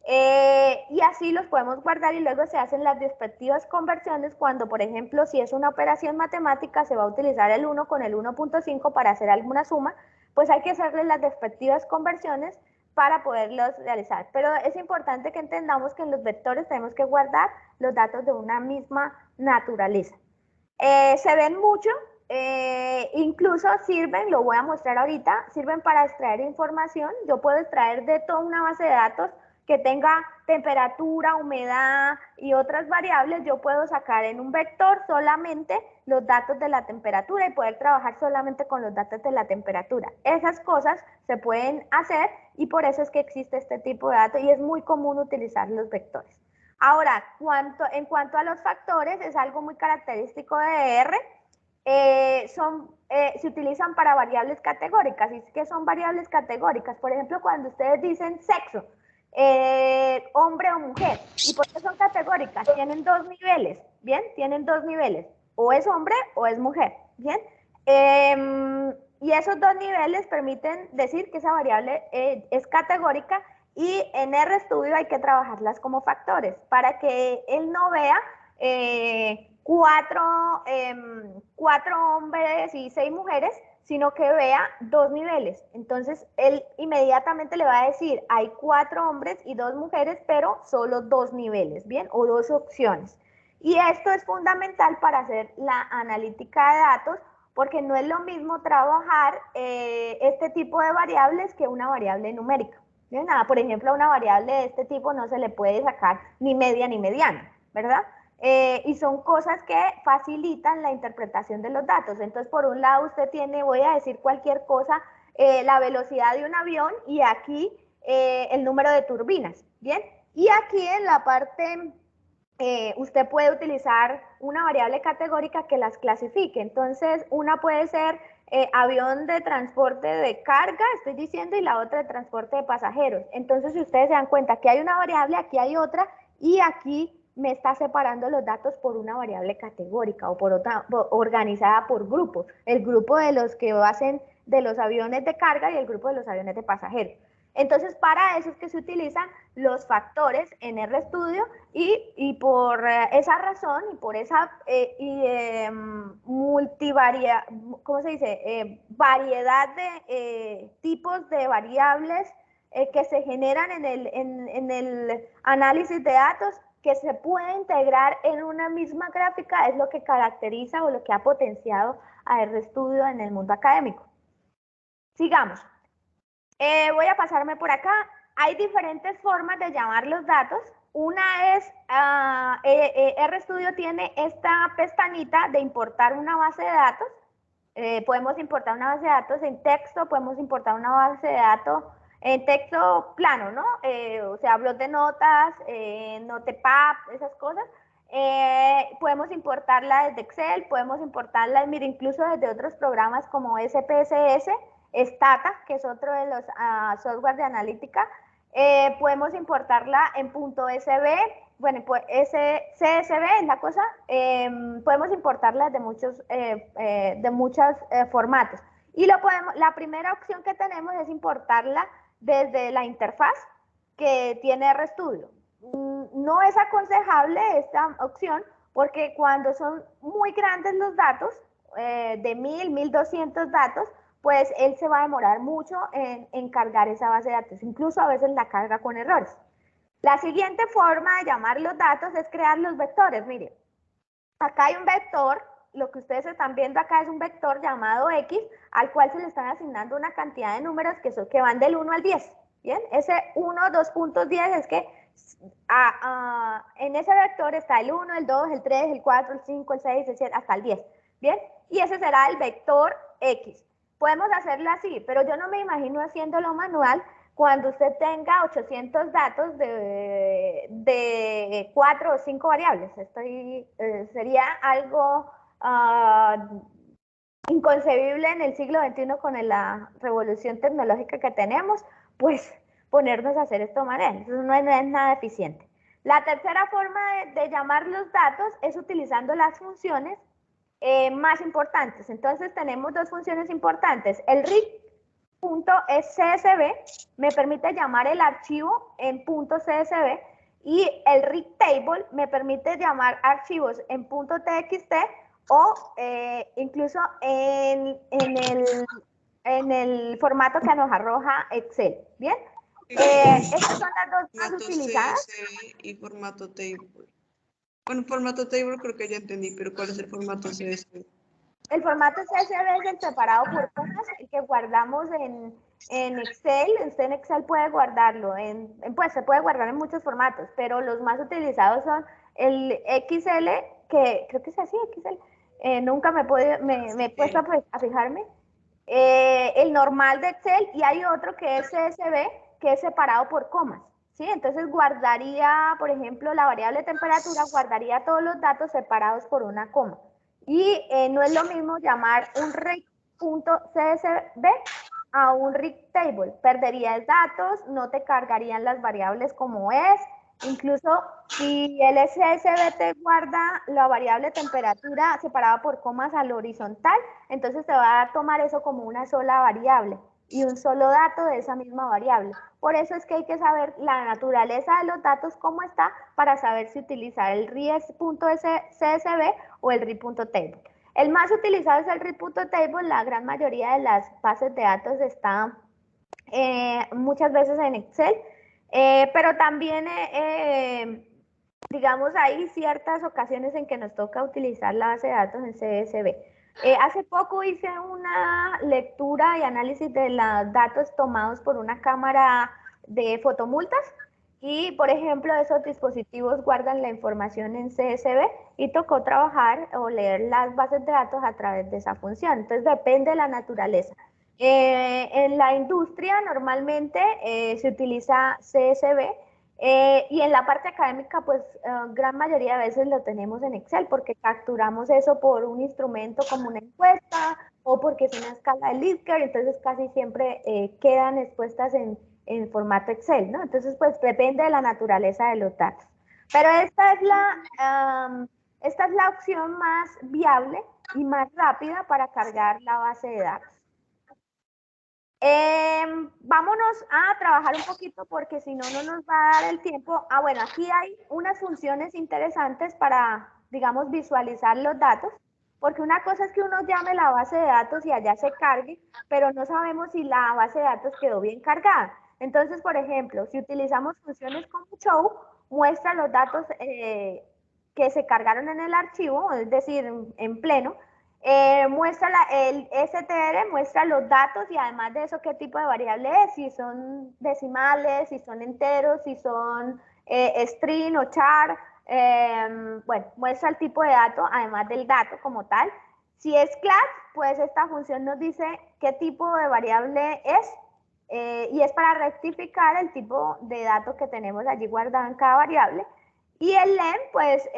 Y así los podemos guardar y luego se hacen las respectivas conversiones cuando, por ejemplo, si es una operación matemática, se va a utilizar el 1 con el 1.5 para hacer alguna suma, pues hay que hacerle las respectivas conversiones para poderlos realizar. Pero es importante que entendamos que en los vectores tenemos que guardar los datos de una misma naturaleza. Se ven mucho, incluso sirven, lo voy a mostrar ahorita, sirven para extraer información. Yo puedo extraer de toda una base de datos que tenga temperatura, humedad y otras variables. Yo puedo sacar en un vector solamente los datos de la temperatura y poder trabajar solamente con los datos de la temperatura. Esas cosas se pueden hacer y por eso es que existe este tipo de datos y es muy común utilizar los vectores. Ahora, en cuanto a los factores, es algo muy característico de R. Se utilizan para variables categóricas. ¿Y qué son variables categóricas? Por ejemplo, cuando ustedes dicen sexo, hombre o mujer. ¿Y por qué son categóricas? Tienen dos niveles, ¿bien? Tienen dos niveles. O es hombre o es mujer, ¿bien? Y esos dos niveles permiten decir que esa variable es categórica y en RStudio hay que trabajarlas como factores para que él no vea cuatro hombres y 6 mujeres, sino que vea dos niveles. Entonces, él inmediatamente le va a decir, hay 4 hombres y 2 mujeres, pero solo 2 niveles, ¿bien? O 2 opciones. Y esto es fundamental para hacer la analítica de datos, porque no es lo mismo trabajar este tipo de variables que una variable numérica. ¿Bien? Por ejemplo, a una variable de este tipo no se le puede sacar ni media ni mediana, ¿verdad? Y son cosas que facilitan la interpretación de los datos. Entonces, por un lado, usted tiene, voy a decir cualquier cosa, la velocidad de un avión y aquí el número de turbinas, ¿bien? Y aquí en la parte, usted puede utilizar una variable categórica que las clasifique. Entonces, una puede ser avión de transporte de carga, estoy diciendo, y la otra de transporte de pasajeros. Entonces, si ustedes se dan cuenta que hay una variable, aquí hay otra, y aquí me está separando los datos por una variable categórica o por otra, organizada por grupos. El grupo de los que hacen de los aviones de carga y el grupo de los aviones de pasajeros. Entonces, para eso es que se utilizan los factores en RStudio y por esa razón y por esa ¿cómo se dice? Variedad de tipos de variables que se generan en el análisis de datos, que se puede integrar en una misma gráfica, es lo que caracteriza o lo que ha potenciado a RStudio en el mundo académico. Sigamos. Voy a pasarme por acá. Hay diferentes formas de llamar los datos. Una es, RStudio tiene esta pestañita de importar una base de datos. Podemos importar una base de datos en texto, podemos importar una base de datos en texto plano, ¿no? O sea, blog de notas, Notepad, esas cosas. Podemos importarla desde Excel, podemos importarla, mire, incluso desde otros programas como SPSS, Stata, que es otro de los software de analítica. Podemos importarla en .sv, bueno, pues CSV es la cosa. Podemos importarla de muchos formatos. Y la primera opción que tenemos es importarla desde la interfaz que tiene RStudio. No es aconsejable esta opción porque cuando son muy grandes los datos, de 1000, 1200 datos, pues él se va a demorar mucho en cargar esa base de datos. Incluso a veces la carga con errores. La siguiente forma de llamar los datos es crear los vectores. Miren, acá hay un vector. Lo que ustedes están viendo acá es un vector llamado X, al cual se le están asignando una cantidad de números que van del 1 al 10. ¿Bien? Ese 1, 2.10 es que en ese vector está el 1, el 2, el 3, el 4, el 5, el 6, el 7, hasta el 10. ¿Bien? Y ese será el vector X. Podemos hacerlo así, pero yo no me imagino haciéndolo manual cuando usted tenga 800 datos de 4 o 5 variables. Sería algo inconcebible en el siglo XXI con la revolución tecnológica que tenemos, pues ponernos a hacer esto de manera. Eso no es nada eficiente. La tercera forma de llamar los datos es utilizando las funciones más importantes. Entonces tenemos dos funciones importantes. El read.csv me permite llamar el archivo en .csv y el read table me permite llamar archivos en .txt o incluso en el formato que nos arroja Excel. ¿Bien? Estas son las dos más utilizadas. CSV y formato table. Bueno, formato table creo que ya entendí, pero ¿cuál es el formato CSV? El formato CSV es el separado por comas, el que guardamos en Excel. Usted en Excel puede guardarlo, pues se puede guardar en muchos formatos, pero los más utilizados son el XL, que creo que es así, XL. Nunca me he puesto a fijarme. El normal de Excel, y hay otro que es CSV, que es separado por comas. ¿Sí? Entonces guardaría, por ejemplo, la variable temperatura, guardaría todos los datos separados por una coma. Y no es lo mismo llamar un read.csv a un read table. Perderías datos, no te cargarían las variables como es. Incluso si el CSV te guarda la variable temperatura separada por comas al horizontal, entonces te va a tomar eso como una sola variable y un solo dato de esa misma variable. Por eso es que hay que saber la naturaleza de los datos, cómo está, para saber si utilizar el read.csv o el read.table. El más utilizado es el read.table. La gran mayoría de las bases de datos está muchas veces en Excel, pero también, digamos, hay ciertas ocasiones en que nos toca utilizar la base de datos en CSV. Hace poco hice una lectura y análisis de los datos tomados por una cámara de fotomultas y, por ejemplo, esos dispositivos guardan la información en CSV y tocó trabajar o leer las bases de datos a través de esa función. Entonces, depende de la naturaleza. En la industria normalmente se utiliza CSV y en la parte académica, pues gran mayoría de veces lo tenemos en Excel porque capturamos eso por un instrumento como una encuesta o porque es una escala de Likert, entonces casi siempre quedan expuestas en formato Excel, ¿no? Entonces, pues depende de la naturaleza de los datos. Pero esta es la opción más viable y más rápida para cargar la base de datos. Vámonos a trabajar un poquito porque si no, no nos va a dar el tiempo. Bueno, aquí hay unas funciones interesantes para, digamos, visualizar los datos, porque una cosa es que uno llame la base de datos y allá se cargue, pero no sabemos si la base de datos quedó bien cargada. Entonces, por ejemplo, si utilizamos funciones como show, muestra los datos que se cargaron en el archivo, es decir, en pleno. Muestra el str, muestra los datos y además de eso qué tipo de variable es, si son decimales, si son enteros, si son string o char. Bueno, muestra el tipo de dato además del dato como tal. Si es class, pues esta función nos dice qué tipo de variable es y es para rectificar el tipo de dato que tenemos allí guardado en cada variable. Y el len, pues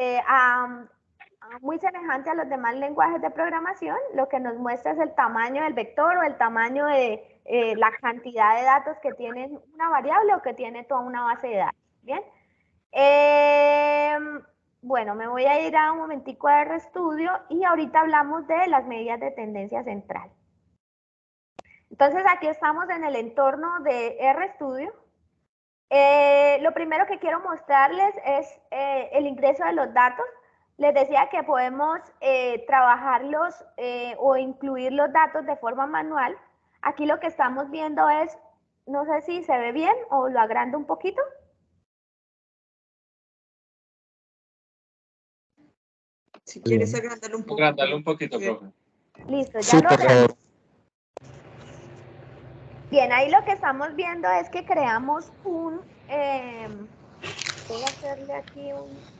muy semejante a los demás lenguajes de programación, lo que nos muestra es el tamaño del vector o el tamaño de la cantidad de datos que tiene una variable o que tiene toda una base de datos. Bien. Bueno, me voy a ir a un momentico de RStudio y ahorita hablamos de las medidas de tendencia central. Entonces aquí estamos en el entorno de RStudio. Lo primero que quiero mostrarles es el ingreso de los datos. Les decía que podemos trabajarlos o incluir los datos de forma manual. Aquí lo que estamos viendo es, no sé si se ve bien o lo agrando un poquito. Si quieres agrandarlo un poco. Agrandarlo un poquito, profe. Listo, ya Sí, lo por favor. Bien, ahí lo que estamos viendo es que creamos un... voy a hacerle aquí un...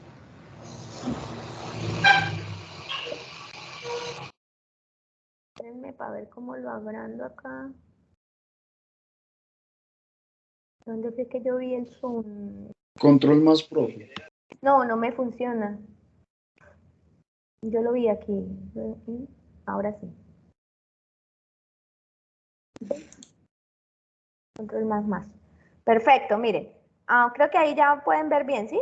Espérenme para ver cómo lo agrando acá. ¿Dónde fue que yo vi el Zoom? Control más, profe. No, no me funciona. Yo lo vi aquí. Ahora sí. Control más. Perfecto, miren. Creo que ahí ya pueden ver bien, ¿sí?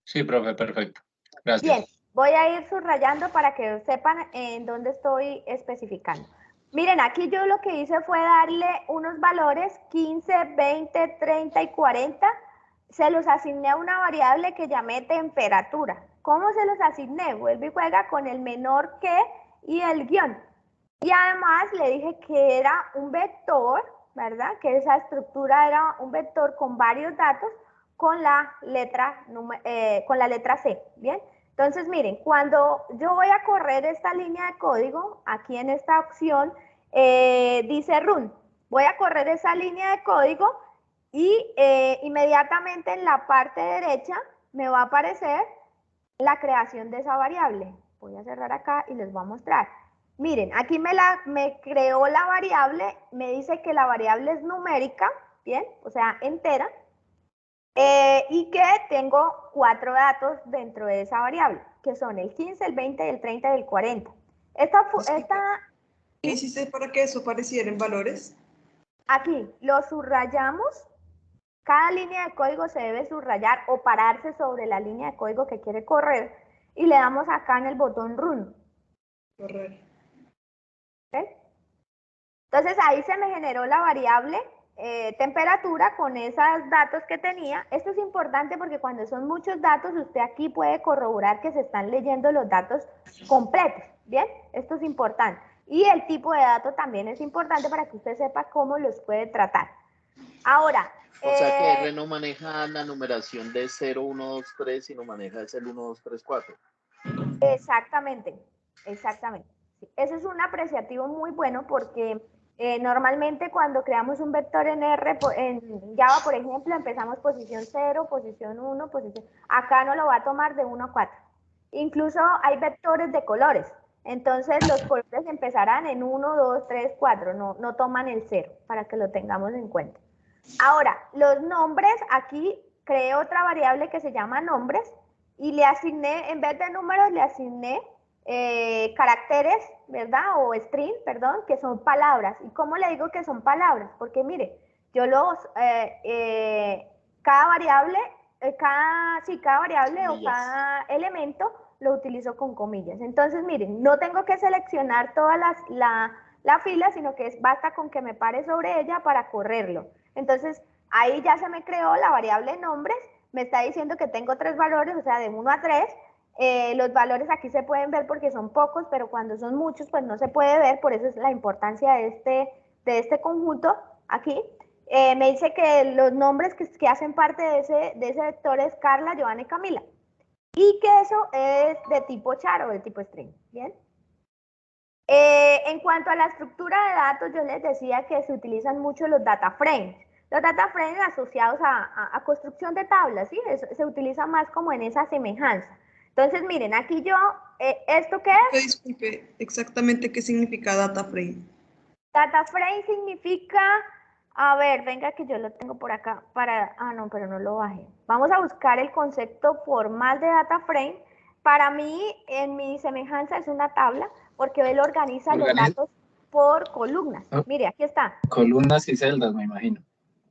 Sí, profe, perfecto. Gracias. Bien, voy a ir subrayando para que sepan en dónde estoy especificando. Miren, aquí yo lo que hice fue darle unos valores 15, 20, 30 y 40. Se los asigné a una variable que llamé temperatura. ¿Cómo se los asigné? Vuelve y juega con el menor que y el guión. Y además le dije que era un vector, ¿verdad? Que esa estructura era un vector con varios datos con la letra C, ¿bien? Entonces, miren, cuando yo voy a correr esta línea de código, aquí en esta opción dice run. Voy a correr esa línea de código y inmediatamente en la parte derecha me va a aparecer la creación de esa variable. Voy a cerrar acá y les voy a mostrar. Miren, aquí me creó la variable, me dice que la variable es numérica, ¿bien? O sea, entera. Y que tengo 4 datos dentro de esa variable, que son el 15, el 20, el 30 y el 40. ¿Qué hiciste para que eso apareciera en valores? Aquí lo subrayamos. Cada línea de código se debe subrayar o pararse sobre la línea de código que quiere correr y le damos acá en el botón run. Correr. ¿Okay? Entonces ahí se me generó la variable temperatura con esos datos que tenía. Esto es importante porque cuando son muchos datos, usted aquí puede corroborar que se están leyendo los datos completos, ¿bien? Esto es importante. Y el tipo de dato también es importante para que usted sepa cómo los puede tratar. Ahora... O sea que R no maneja la numeración de 0, 1, 2, 3, sino maneja el 1, 2, 3, 4. Exactamente. Sí, eso es un apreciativo muy bueno porque... normalmente cuando creamos un vector en R, en Java, por ejemplo, empezamos posición 0, posición 1, posición... Acá no lo va a tomar de 1 a 4. Incluso hay vectores de colores. Entonces los colores empezarán en 1, 2, 3, 4. No toman el 0, para que lo tengamos en cuenta. Ahora, los nombres, aquí creé otra variable que se llama nombres y le asigné, en vez de números, le asigné caracteres, ¿verdad? O string, perdón, que son palabras. ¿Y cómo le digo que son palabras? Porque mire, yo cada variable o cada elemento lo utilizo con comillas. Entonces, miren, no tengo que seleccionar toda la fila, sino que basta con que me pare sobre ella para correrlo. Entonces, ahí ya se me creó la variable nombres, me está diciendo que tengo 3 valores, o sea, de 1 a 3, los valores aquí se pueden ver porque son pocos, pero cuando son muchos, pues no se puede ver, por eso es la importancia de este conjunto aquí. Me dice que los nombres que hacen parte de ese vector es Carla, Joana y Camila, y que eso es de tipo char o de tipo string, ¿bien? En cuanto a la estructura de datos, yo les decía que se utilizan mucho los data frames. Los data frames asociados a construcción de tablas, ¿sí? Se utiliza más como en esa semejanza. Entonces, miren, aquí yo, ¿esto qué es? Disculpe, exactamente qué significa data frame. Data frame significa, a ver, venga que yo lo tengo por acá no, pero no lo bajé. Vamos a buscar el concepto formal de data frame. Para mí, en mi semejanza es una tabla, porque él organiza los datos por columnas. Mire, aquí está. Columnas y celdas, me imagino.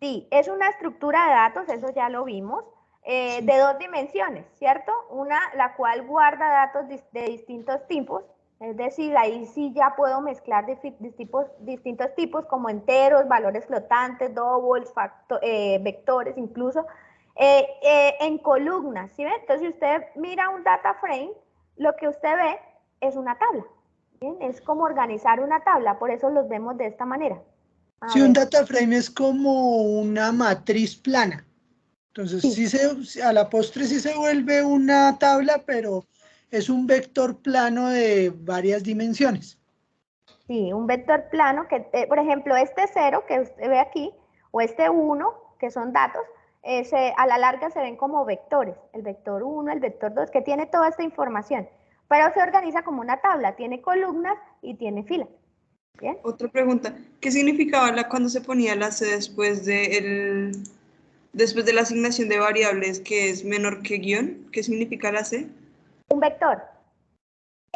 Sí, es una estructura de datos, eso ya lo vimos, de 2 dimensiones, ¿cierto? Una, la cual guarda datos de distintos tipos, es decir, ahí sí ya puedo mezclar distintos tipos como enteros, valores flotantes, doubles, vectores incluso, en columnas, ¿sí ven? Entonces, si usted mira un data frame, lo que usted ve es una tabla, ¿bien? Es como organizar una tabla, por eso los vemos de esta manera. Sí, un data frame es como una matriz plana. Entonces, sí a la postre sí se vuelve una tabla, pero es un vector plano de varias dimensiones. Sí, un vector plano que, por ejemplo, este 0 que usted ve aquí, o este 1, que son datos, a la larga se ven como vectores. El vector 1, el vector 2, que tiene toda esta información. Pero se organiza como una tabla, tiene columnas y tiene filas. ¿Bien? Otra pregunta, ¿qué significaba cuando se ponía la C después de la asignación de variables que es menor que guión? ¿Qué significa la C? Un vector.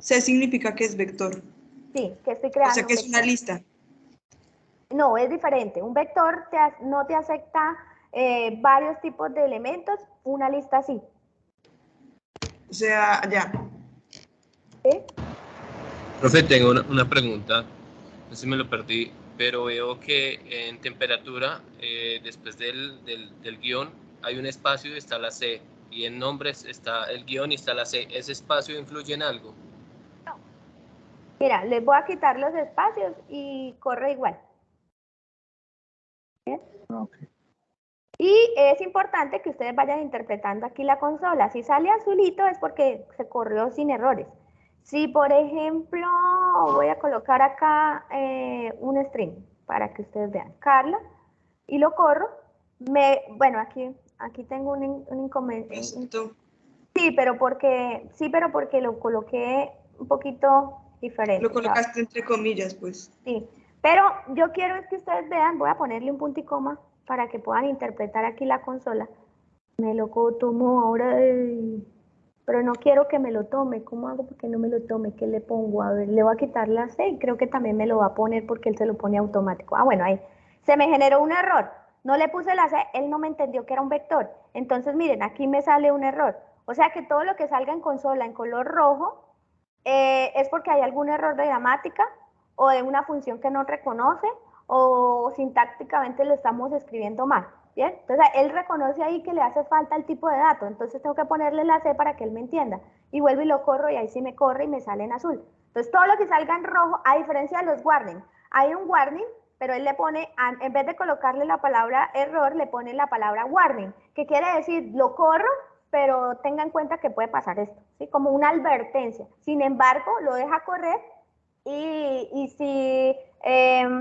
C significa que es vector. Sí, que estoy O creando sea que un es una vector. lista. No, es diferente. Un vector no te acepta varios tipos de elementos, una lista sí. O sea, ya. ¿Sí? Profe, tengo una pregunta, no sé si me lo perdí, pero veo que en temperatura, después del guión, hay un espacio y está la C, y en nombres está el guión y está la C. ¿Ese espacio influye en algo? Mira, les voy a quitar los espacios y corre igual. ¿Bien? Okay. Y es importante que ustedes vayan interpretando aquí la consola. Si sale azulito es porque se corrió sin errores. Si, por ejemplo, voy a colocar acá un string para que ustedes vean, Carla, y lo corro, bueno, aquí tengo un inconveniente. Sí, pero porque lo coloqué un poquito diferente. Lo colocaste entre comillas, pues. Sí, pero yo quiero es que ustedes vean, voy a ponerle un punto y coma para que puedan interpretar aquí la consola. Me lo tomo ahora, pero no quiero que me lo tome. ¿Cómo hago porque no me lo tome? ¿Qué le pongo? A ver, le voy a quitar la C y creo que también me lo va a poner porque él se lo pone automático. Ah, bueno, ahí. Se me generó un error. No le puse la C, él no me entendió que era un vector. Entonces, miren, aquí me sale un error. O sea que todo lo que salga en consola en color rojo es porque hay algún error de gramática o de una función que no reconoce o sintácticamente lo estamos escribiendo mal. ¿Bien? Entonces él reconoce ahí que le hace falta el tipo de dato, entonces tengo que ponerle la C para que él me entienda. Y vuelvo y lo corro y ahí sí me corre y me sale en azul. Entonces todo lo que salga en rojo, a diferencia de los warning, hay un warning, pero él le pone, en vez de colocarle la palabra error, le pone la palabra warning, que quiere decir lo corro, pero tenga en cuenta que puede pasar esto, ¿sí? Como una advertencia. Sin embargo, lo deja correr y si,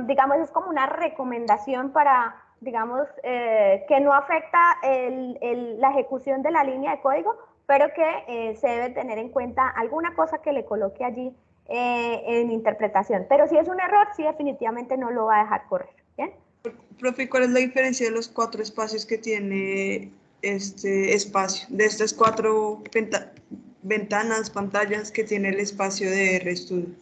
digamos, es como una recomendación para, digamos, que no afecta la ejecución de la línea de código, pero que se debe tener en cuenta alguna cosa que le coloque allí en interpretación. Pero si es un error, sí definitivamente no lo va a dejar correr. ¿Bien? Profe, ¿cuál es la diferencia de los 4 espacios que tiene este espacio? De estas 4 ventanas, pantallas que tiene el espacio de RStudio.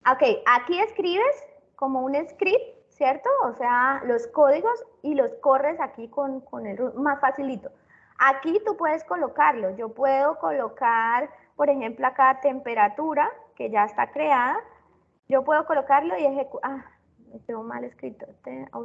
Ok, aquí escribes como un script, ¿cierto? O sea, los códigos y los corres aquí con el más facilito. Aquí tú puedes colocarlo. Yo puedo colocar, por ejemplo, acá temperatura, que ya está creada. Yo puedo colocarlo y ejecutar. Me quedó mal escrito.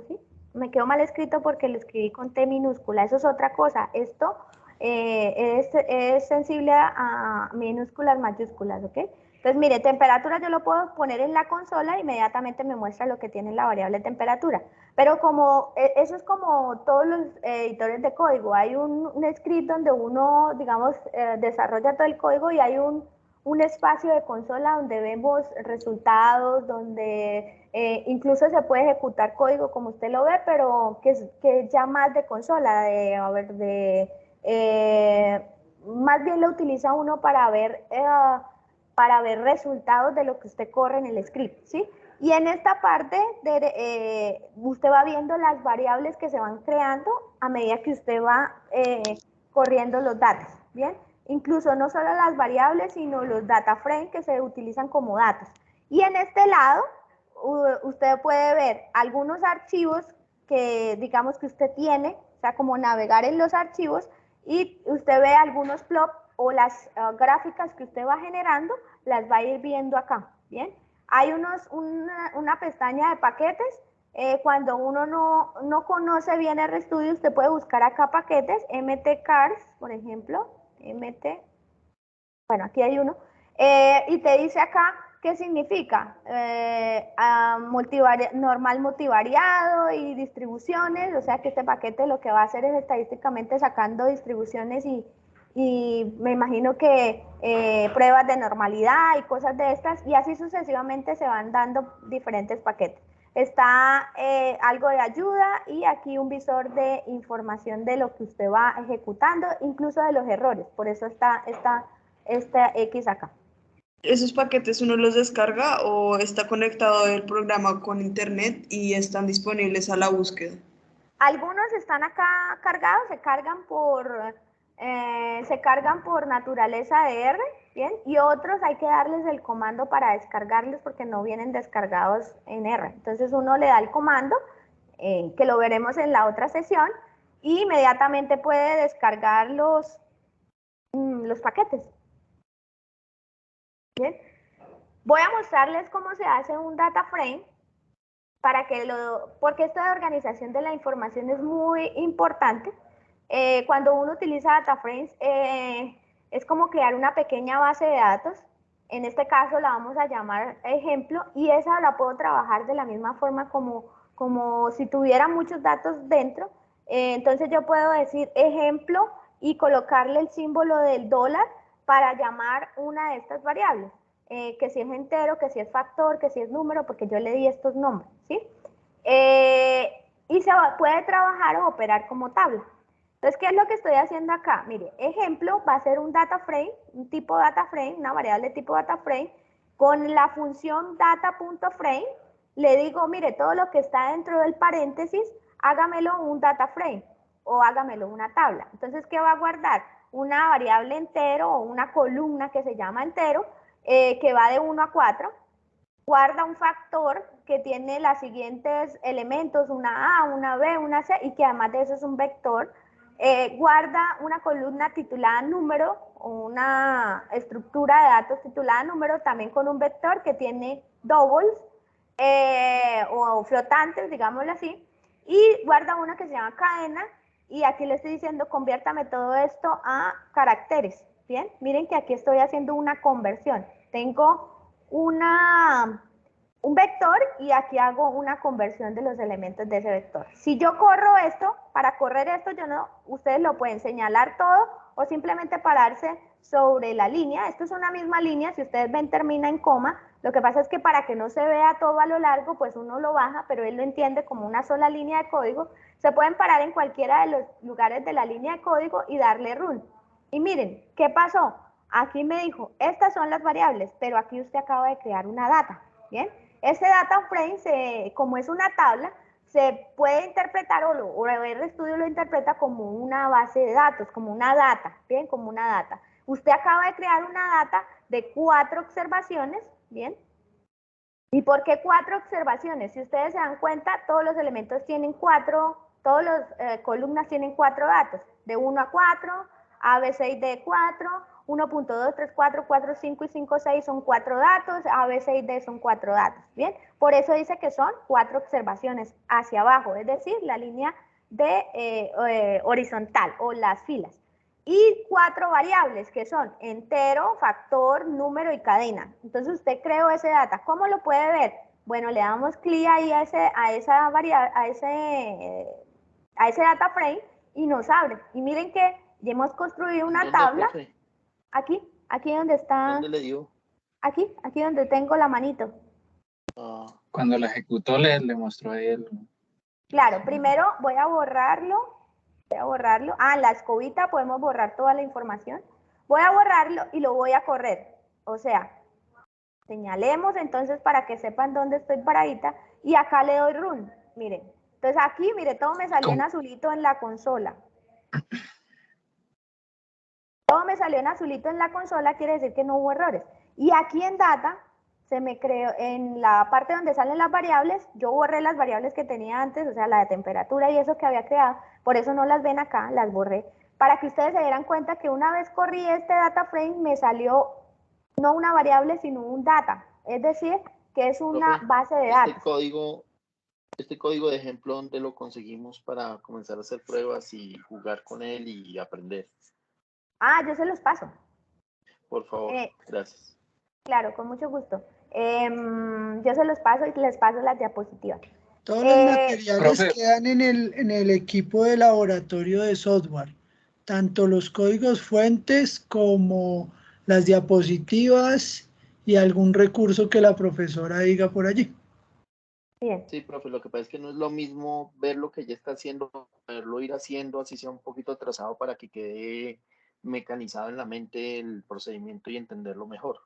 ¿Sí? Me quedó mal escrito porque lo escribí con T minúscula. Eso es otra cosa. Esto es sensible a minúsculas, mayúsculas, ¿ok? Entonces, mire, temperatura yo lo puedo poner en la consola e inmediatamente me muestra lo que tiene la variable temperatura. Pero como eso es como todos los editores de código, hay un script donde uno, digamos, desarrolla todo el código y hay un espacio de consola donde vemos resultados, donde incluso se puede ejecutar código como usted lo ve, pero que es ya más de consola, más bien lo utiliza uno para ver resultados de lo que usted corre en el script, ¿sí? Y en esta parte usted va viendo las variables que se van creando a medida que usted va corriendo los datos, ¿bien? Incluso no solo las variables, sino los data frames que se utilizan como datos. Y en este lado, usted puede ver algunos archivos que digamos que usted tiene, o sea, como navegar en los archivos, y usted ve algunos plots o las gráficas que usted va generando, las va a ir viendo acá, ¿bien? Hay una pestaña de paquetes. Cuando uno no conoce bien RStudio, usted puede buscar acá paquetes, mtcars, por ejemplo, bueno, aquí hay uno, y te dice acá qué significa normal multivariado y distribuciones, o sea que este paquete lo que va a hacer es estadísticamente sacando distribuciones y me imagino que pruebas de normalidad y cosas de estas, y así sucesivamente se van dando diferentes paquetes. Está algo de ayuda y aquí un visor de información de lo que usted va ejecutando, incluso de los errores, por eso está esta X acá. ¿Esos paquetes uno los descarga o está conectado el programa con internet y están disponibles a la búsqueda? Algunos están acá cargados, se cargan por naturaleza de R, ¿bien? Y otros hay que darles el comando para descargarlos porque no vienen descargados en R. Entonces uno le da el comando, que lo veremos en la otra sesión, y inmediatamente puede descargar los paquetes. ¿Bien? Voy a mostrarles cómo se hace un data frame porque esto de organización de la información es muy importante. Cuando uno utiliza data frames, es como crear una pequeña base de datos. En este caso la vamos a llamar ejemplo, y esa la puedo trabajar de la misma forma como si tuviera muchos datos dentro. Entonces yo puedo decir ejemplo y colocarle el símbolo del dólar para llamar una de estas variables. Que si es entero, que si es factor, que si es número, porque yo le di estos nombres, ¿sí? Y se puede trabajar o operar como tabla. Entonces, ¿qué es lo que estoy haciendo acá? Mire, ejemplo, va a ser un data frame, un tipo data frame, una variable tipo data frame, con la función data.frame, le digo, mire, todo lo que está dentro del paréntesis, hágamelo un data frame, o hágamelo una tabla. Entonces, ¿qué va a guardar? Una variable entero, o una columna que se llama entero, que va de 1 a 4, guarda un factor que tiene los siguientes elementos, una A, una B, una C, y que además de eso es un vector. Guarda una columna titulada número, una estructura de datos titulada número, también con un vector que tiene doubles, o flotantes, digámoslo así, y guarda una que se llama cadena, y aquí le estoy diciendo, conviértame todo esto a caracteres, ¿bien? Miren que aquí estoy haciendo una conversión. Tengo un vector y aquí hago una conversión de los elementos de ese vector. Si yo corro esto, para correr esto, ustedes lo pueden señalar todo o simplemente pararse sobre la línea. Esto es una misma línea, si ustedes ven termina en coma. Lo que pasa es que para que no se vea todo a lo largo, pues uno lo baja, pero él lo entiende como una sola línea de código. Se pueden parar en cualquiera de los lugares de la línea de código y darle run. Y miren, ¿qué pasó? Aquí me dijo, estas son las variables, pero aquí usted acaba de crear una data, ¿bien? Este data frame, como es una tabla, se puede interpretar, o RStudio lo interpreta como una base de datos, como una data, ¿bien? Como una data. Usted acaba de crear una data de 4 observaciones, ¿bien? ¿Y por qué 4 observaciones? Si ustedes se dan cuenta, todos los elementos tienen 4, todas las columnas tienen 4 datos, de 1 a 4, A, B, C y D 4, 1.2, 3, 4, 4, 5 y 5, 6 son 4 datos, A, B, C y D son 4 datos, ¿bien? Por eso dice que son 4 observaciones hacia abajo, es decir, la línea de horizontal o las filas. Y 4 variables que son entero, factor, número y cadena. Entonces usted creó ese data. ¿Cómo lo puede ver? Bueno, le damos clic ahí a ese data frame y nos abre. Y miren que ya hemos construido una ¿Dónde, tabla. profe? Aquí donde está. ¿Dónde le dio? Aquí donde tengo la manito. Cuando lo ejecutó le mostró ahí el... Claro, primero voy a borrarlo. La escobita podemos borrar toda la información. Voy a borrarlo y lo voy a correr. O sea, señalemos entonces para que sepan dónde estoy paradita. Y acá le doy run. Miren. Entonces aquí, mire, todo me salió en azulito en la consola. Todo me salió en azulito en la consola, quiere decir que no hubo errores. Y aquí en data, se me creó, en la parte donde salen las variables, yo borré las variables que tenía antes, o sea, la de temperatura y eso que había creado, por eso no las ven acá, las borré, para que ustedes se dieran cuenta que una vez corrí este data frame, me salió no una variable, sino un data, es decir, que es una base de datos. Este código de ejemplo, ¿dónde lo conseguimos para comenzar a hacer pruebas y jugar con él y aprender? Yo se los paso. Por favor, gracias. Claro, con mucho gusto. Yo se los paso y les paso las diapositivas. Todos los materiales quedan en el equipo de laboratorio de software, tanto los códigos fuentes como las diapositivas y algún recurso que la profesora diga por allí. Bien. Sí, profe, lo que pasa es que no es lo mismo ver lo que ya está haciendo, verlo ir haciendo, así sea un poquito atrasado para que quede mecanizado en la mente el procedimiento y entenderlo mejor.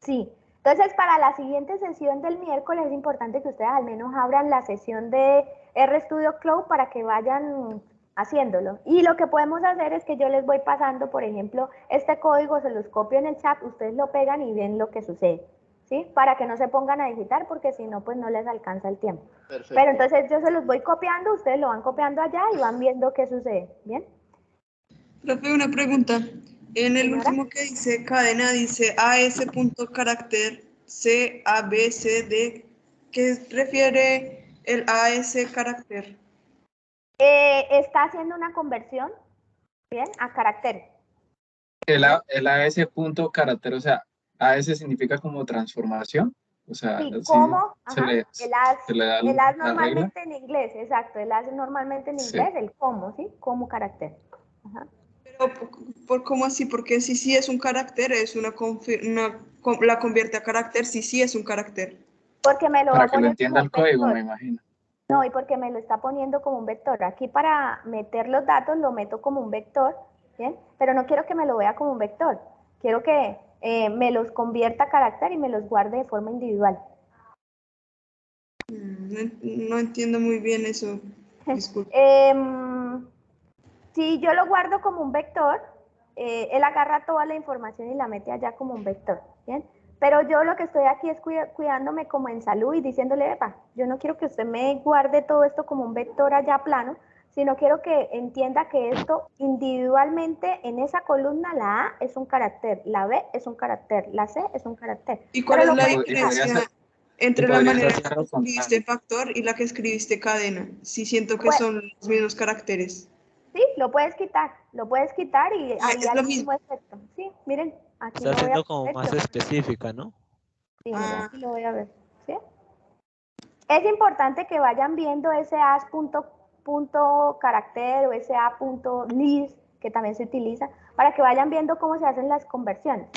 Sí, entonces para la siguiente sesión del miércoles es importante que ustedes al menos abran la sesión de RStudio Cloud para que vayan haciéndolo. Y lo que podemos hacer es que yo les voy pasando, por ejemplo, este código se los copio en el chat, ustedes lo pegan y ven lo que sucede, ¿sí? Para que no se pongan a digitar porque si no, pues no les alcanza el tiempo. Perfecto. Pero entonces yo se los voy copiando, ustedes lo van copiando allá y van viendo qué sucede, ¿bien? Profe, una pregunta. En el Señora. último que dice cadena, dice AS.carácter C, A, B, C, D. ¿Qué refiere el AS carácter? Está haciendo una conversión, ¿bien? A caracteres. El AS punto carácter, o sea, AS significa como transformación, o sea, Sí, sí, ¿cómo? se Ajá. le, El as, se le da el as la regla. normalmente en inglés, exacto. El as normalmente en Sí. inglés, el cómo, ¿sí? Como carácter. Ajá. Pero, ¿cómo así? Porque si sí es un carácter, es la convierte a carácter, si sí es un carácter. Porque me lo va Para a que lo poner entienda como el un código, vector. me imagino. No, y porque me lo está poniendo como un vector. Aquí para meter los datos lo meto como un vector, ¿bien? Pero no quiero que me lo vea como un vector. Quiero que me los convierta a carácter y me los guarde de forma individual. No entiendo muy bien eso. Disculpe. Si yo lo guardo como un vector, él agarra toda la información y la mete allá como un vector, ¿bien? Pero yo lo que estoy aquí es cuidándome como en salud y diciéndole, epa, yo no quiero que usted me guarde todo esto como un vector allá plano, sino quiero que entienda que esto individualmente en esa columna, la A es un carácter, la B es un carácter, la C es un carácter. ¿Y cuál es la Y podría diferencia ser, entre la manera ser que algo escribiste contrario. factor y la que escribiste cadena? Sí siento que Pues, son los mismos caracteres. sí, lo puedes quitar y haría Es lo el mismo. mismo efecto. Sí, miren, aquí Está lo voy a siendo como poner más yo. específica, ¿no? Sí, mira, aquí lo voy a ver. ¿Sí? Es importante que vayan viendo ese as carácter o ese a.list que también se utiliza para que vayan viendo cómo se hacen las conversiones.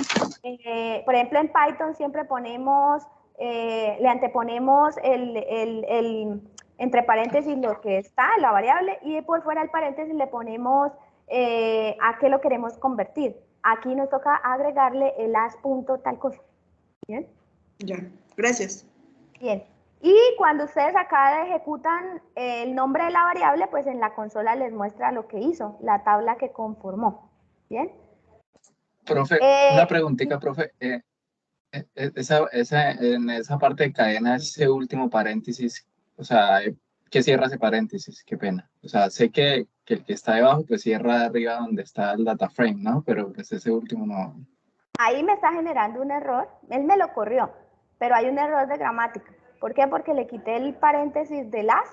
Por ejemplo, en Python siempre ponemos, le anteponemos entre paréntesis lo que está, la variable, y por fuera del paréntesis le ponemos a qué lo queremos convertir. Aquí nos toca agregarle el as punto tal cosa. ¿Bien? Ya, gracias. Bien. Y cuando ustedes acá ejecutan el nombre de la variable, pues en la consola les muestra lo que hizo, la tabla que conformó. ¿Bien? Profe, una preguntita, profe. En esa parte de cadena, ese último paréntesis, o sea, ¿qué cierra ese paréntesis? Qué pena. O sea, sé que el que está debajo, pues cierra arriba donde está el data frame, ¿no? Pero pues ese último no. Ahí me está generando un error, él me lo corrió, pero hay un error de gramática. ¿Por qué? Porque le quité el paréntesis del as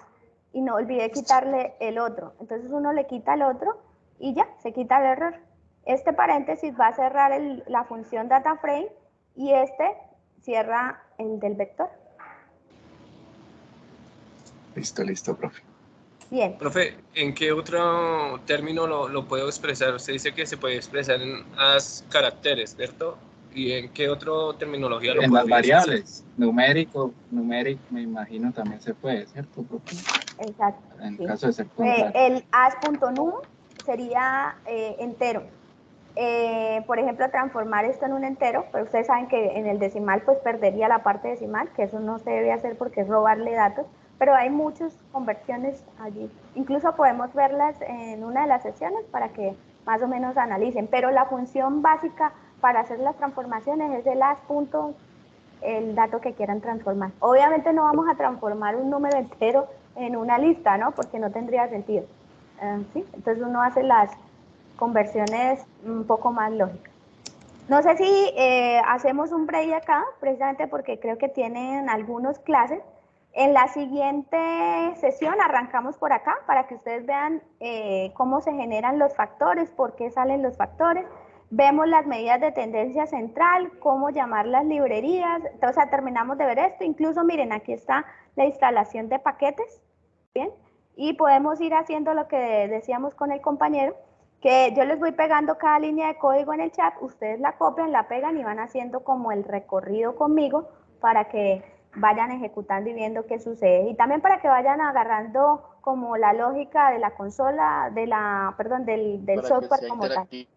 y no olvidé quitarle el otro. Entonces uno le quita el otro y ya, se quita el error. Este paréntesis va a cerrar la función DataFrame y este cierra el del vector. Listo, profe. Bien. Profe, ¿en qué otro término lo puedo expresar? Usted dice que se puede expresar en as caracteres, ¿cierto? ¿Y en qué otra terminología lo En las podría expresar? variables, numérico, me imagino también se puede, ¿cierto, profe? Exacto. En Sí. caso de ser contrario. El as.num sería entero. Por ejemplo, transformar esto en un entero, pero ustedes saben que en el decimal pues perdería la parte decimal, que eso no se debe hacer porque es robarle datos, pero hay muchas conversiones allí. Incluso podemos verlas en una de las sesiones para que más o menos analicen, pero la función básica para hacer las transformaciones es el as punto, el dato que quieran transformar. Obviamente no vamos a transformar un número entero en una lista, ¿no? Porque no tendría sentido. ¿Sí? Entonces uno hace las conversiones un poco más lógicas. No sé si hacemos un break acá, precisamente porque creo que tienen algunas clases. En la siguiente sesión arrancamos por acá para que ustedes vean cómo se generan los factores, por qué salen los factores. Vemos las medidas de tendencia central, cómo llamar las librerías. O sea, terminamos de ver esto. Incluso, miren, aquí está la instalación de paquetes. ¿Bien? Y podemos ir haciendo lo que decíamos con el compañero, que yo les voy pegando cada línea de código en el chat, ustedes la copian, la pegan y van haciendo como el recorrido conmigo para que vayan ejecutando y viendo qué sucede. Y también para que vayan agarrando como la lógica de la consola, del Para software que sea como tal. interactivo.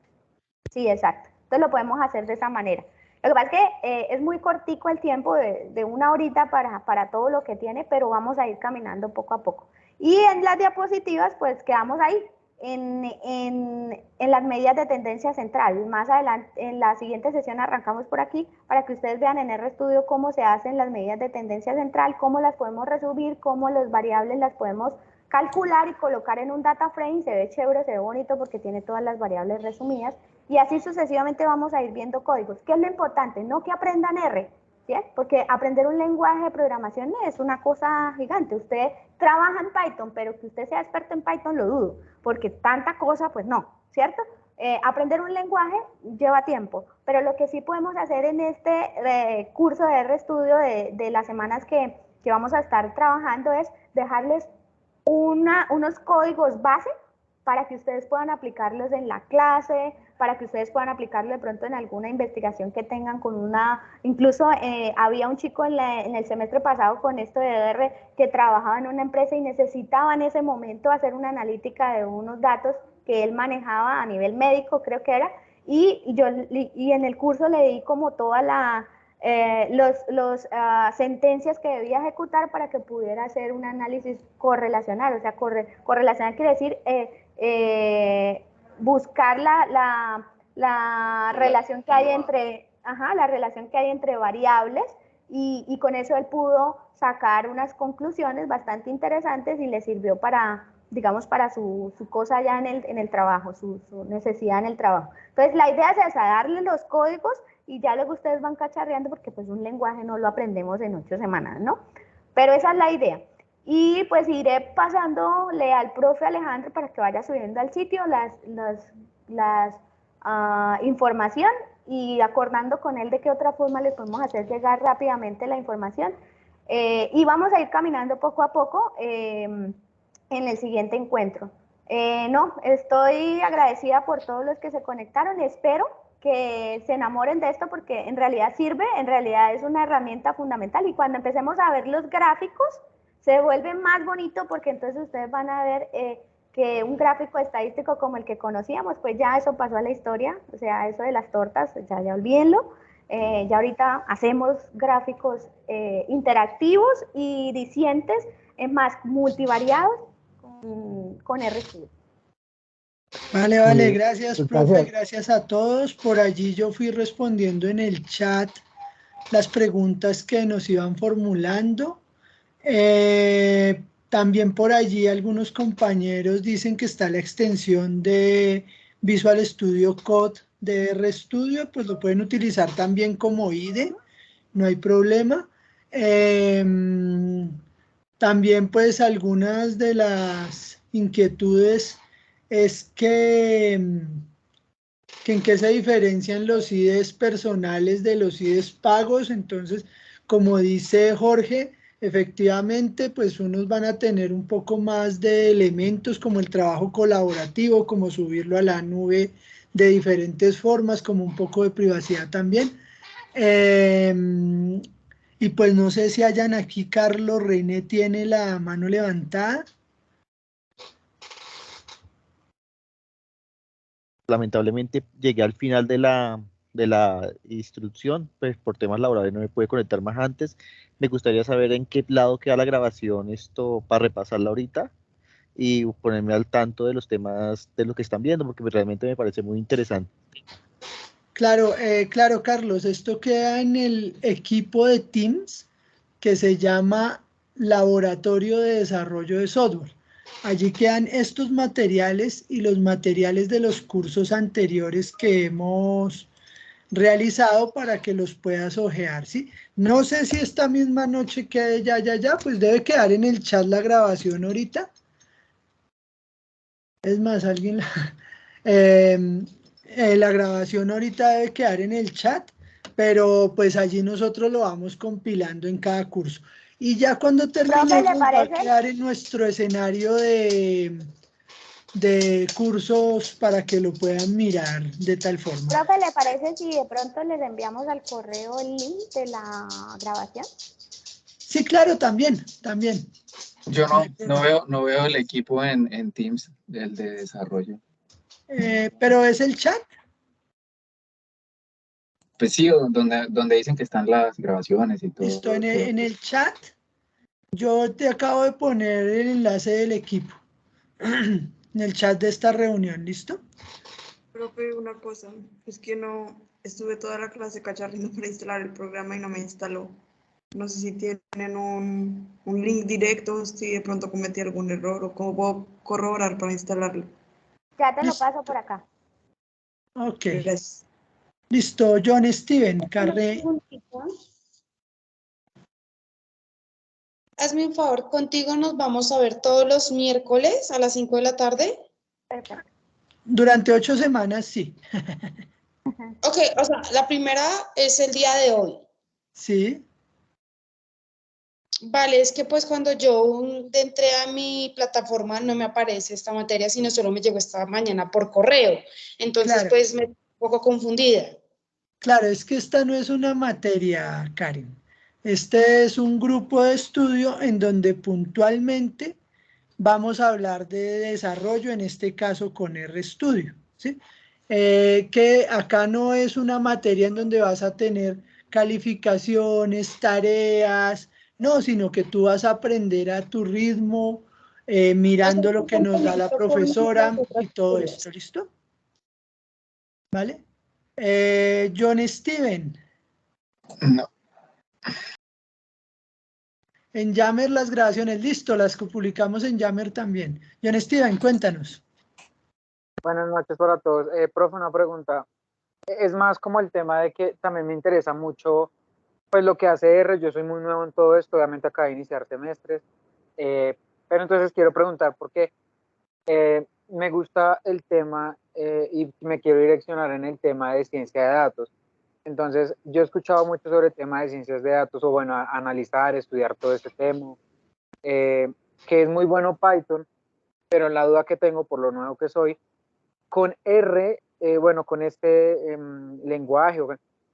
Sí, exacto. Entonces lo podemos hacer de esa manera. Lo que pasa es que es muy cortico el tiempo de 1 horita para todo lo que tiene, pero vamos a ir caminando poco a poco. Y en las diapositivas, pues quedamos ahí, en las medidas de tendencia central. Más adelante, en la siguiente sesión arrancamos por aquí para que ustedes vean en RStudio cómo se hacen las medidas de tendencia central, cómo las podemos resumir, cómo las variables las podemos calcular y colocar en un data frame. Se ve chévere, se ve bonito porque tiene todas las variables resumidas, y así sucesivamente vamos a ir viendo códigos. ¿Qué es lo importante? No que aprendan R, ¿sí? Porque aprender un lenguaje de programación es una cosa gigante. Usted trabaja en Python, pero que usted sea experto en Python lo dudo, porque tanta cosa, pues no, ¿cierto? Aprender un lenguaje lleva tiempo, pero lo que sí podemos hacer en este curso de RStudio de las semanas que vamos a estar trabajando es dejarles unos códigos base para que ustedes puedan aplicarlos en la clase, para que ustedes puedan aplicarlo de pronto en alguna investigación que tengan con incluso había un chico en el semestre pasado con esto de R que trabajaba en una empresa y necesitaba en ese momento hacer una analítica de unos datos que él manejaba a nivel médico, creo que era, y en el curso le di como toda sentencias que debía ejecutar para que pudiera hacer un análisis correlacional. O sea, correlacional quiere decir buscar la relación que hay entre, la relación que hay entre variables, y con eso él pudo sacar unas conclusiones bastante interesantes y le sirvió para, digamos, para su cosa ya en el trabajo, su necesidad en el trabajo. Entonces la idea es esa, darle los códigos y ya luego ustedes van cacharreando, porque pues un lenguaje no lo aprendemos en 8 semanas, ¿no? Pero esa es la idea. Y pues iré pasándole al profe Alejandro para que vaya subiendo al sitio información, y acordando con él de qué otra forma les podemos hacer llegar rápidamente la información. Y vamos a ir caminando poco a poco en el siguiente encuentro. No, estoy agradecida por todos los que se conectaron. Espero que se enamoren de esto porque en realidad sirve, en realidad es una herramienta fundamental, y cuando empecemos a ver los gráficos se vuelve más bonito, porque entonces ustedes van a ver que un gráfico estadístico como el que conocíamos, pues ya eso pasó a la historia. O sea, eso de las tortas, ya olvídenlo. Ya ahorita hacemos gráficos interactivos y dicientes, más multivariados con RStudio. Vale, gracias, profe, gracias a todos. Por allí yo fui respondiendo en el chat las preguntas que nos iban formulando. También por allí algunos compañeros dicen que está la extensión de Visual Studio Code de RStudio, pues lo pueden utilizar también como IDE, no hay problema. También pues algunas de las inquietudes es que en qué se diferencian los IDEs personales de los IDEs pagos. Entonces, como dice Jorge, efectivamente, pues unos van a tener un poco más de elementos como el trabajo colaborativo, como subirlo a la nube de diferentes formas, como un poco de privacidad también. Y pues no sé si hayan aquí, Carlos René tiene la mano levantada. Lamentablemente llegué al final de la instrucción, pues por temas laborales no me pude conectar más antes. Me gustaría saber en qué lado queda la grabación esto para repasarla ahorita y ponerme al tanto de los temas de lo que están viendo, porque realmente me parece muy interesante. Claro, Carlos, esto queda en el equipo de Teams que se llama Laboratorio de Desarrollo de Software. Allí quedan estos materiales y los materiales de los cursos anteriores que hemos realizado para que los puedas ojear, ¿sí? No sé si esta misma noche quede ya, pues debe quedar en el chat la grabación ahorita. Es más, alguien la grabación ahorita debe quedar en el chat, pero pues allí nosotros lo vamos compilando en cada curso. Y ya cuando terminemos va a quedar en nuestro escenario de cursos para que lo puedan mirar de tal forma. Profe, ¿le parece si de pronto les enviamos al correo el link de la grabación? Sí, claro, también. Yo no veo el equipo en Teams, el de desarrollo. Pero es el chat. Pues sí, donde dicen que están las grabaciones y todo. Listo, en el chat yo te acabo de poner el enlace del equipo en el chat de esta reunión, ¿listo? Profe, una cosa, es que no estuve toda la clase cacharriendo para instalar el programa y no me instaló. No sé si tienen un link directo, si de pronto cometí algún error o cómo puedo corroborar para instalarlo. Ya te lo paso por acá. Ok. Gracias. Listo, John Steven, Carré. Hazme un favor, contigo nos vamos a ver todos los miércoles a las 5 de la tarde. Perfecto. Durante 8 semanas, sí. Ok, o sea, la primera es el día de hoy. Sí. Vale, es que pues cuando yo entré a mi plataforma no me aparece esta materia, sino solo me llegó esta mañana por correo. Entonces, Claro. pues me un poco confundida. Claro, es que esta no es una materia, Karen. Este es un grupo de estudio en donde puntualmente vamos a hablar de desarrollo, en este caso con RStudio, ¿sí? Que acá no es una materia en donde vas a tener calificaciones, tareas, no, sino que tú vas a aprender a tu ritmo, mirando lo que nos da la profesora y todo esto, ¿listo? ¿Vale? John Steven. No. En Yammer las grabaciones, listo, las que publicamos en Yammer también. John Steven, cuéntanos. Buenas noches para todos. Profe, una pregunta. Es más como el tema de que también me interesa mucho pues lo que hace R. Yo soy muy nuevo en todo esto, obviamente acabo de iniciar semestres, pero entonces quiero preguntar porque me gusta el tema y me quiero direccionar en el tema de ciencia de datos. Entonces, yo he escuchado mucho sobre el tema de ciencias de datos, o bueno, analizar, estudiar todo este tema, que es muy bueno Python, pero la duda que tengo por lo nuevo que soy, con R, bueno, con este lenguaje,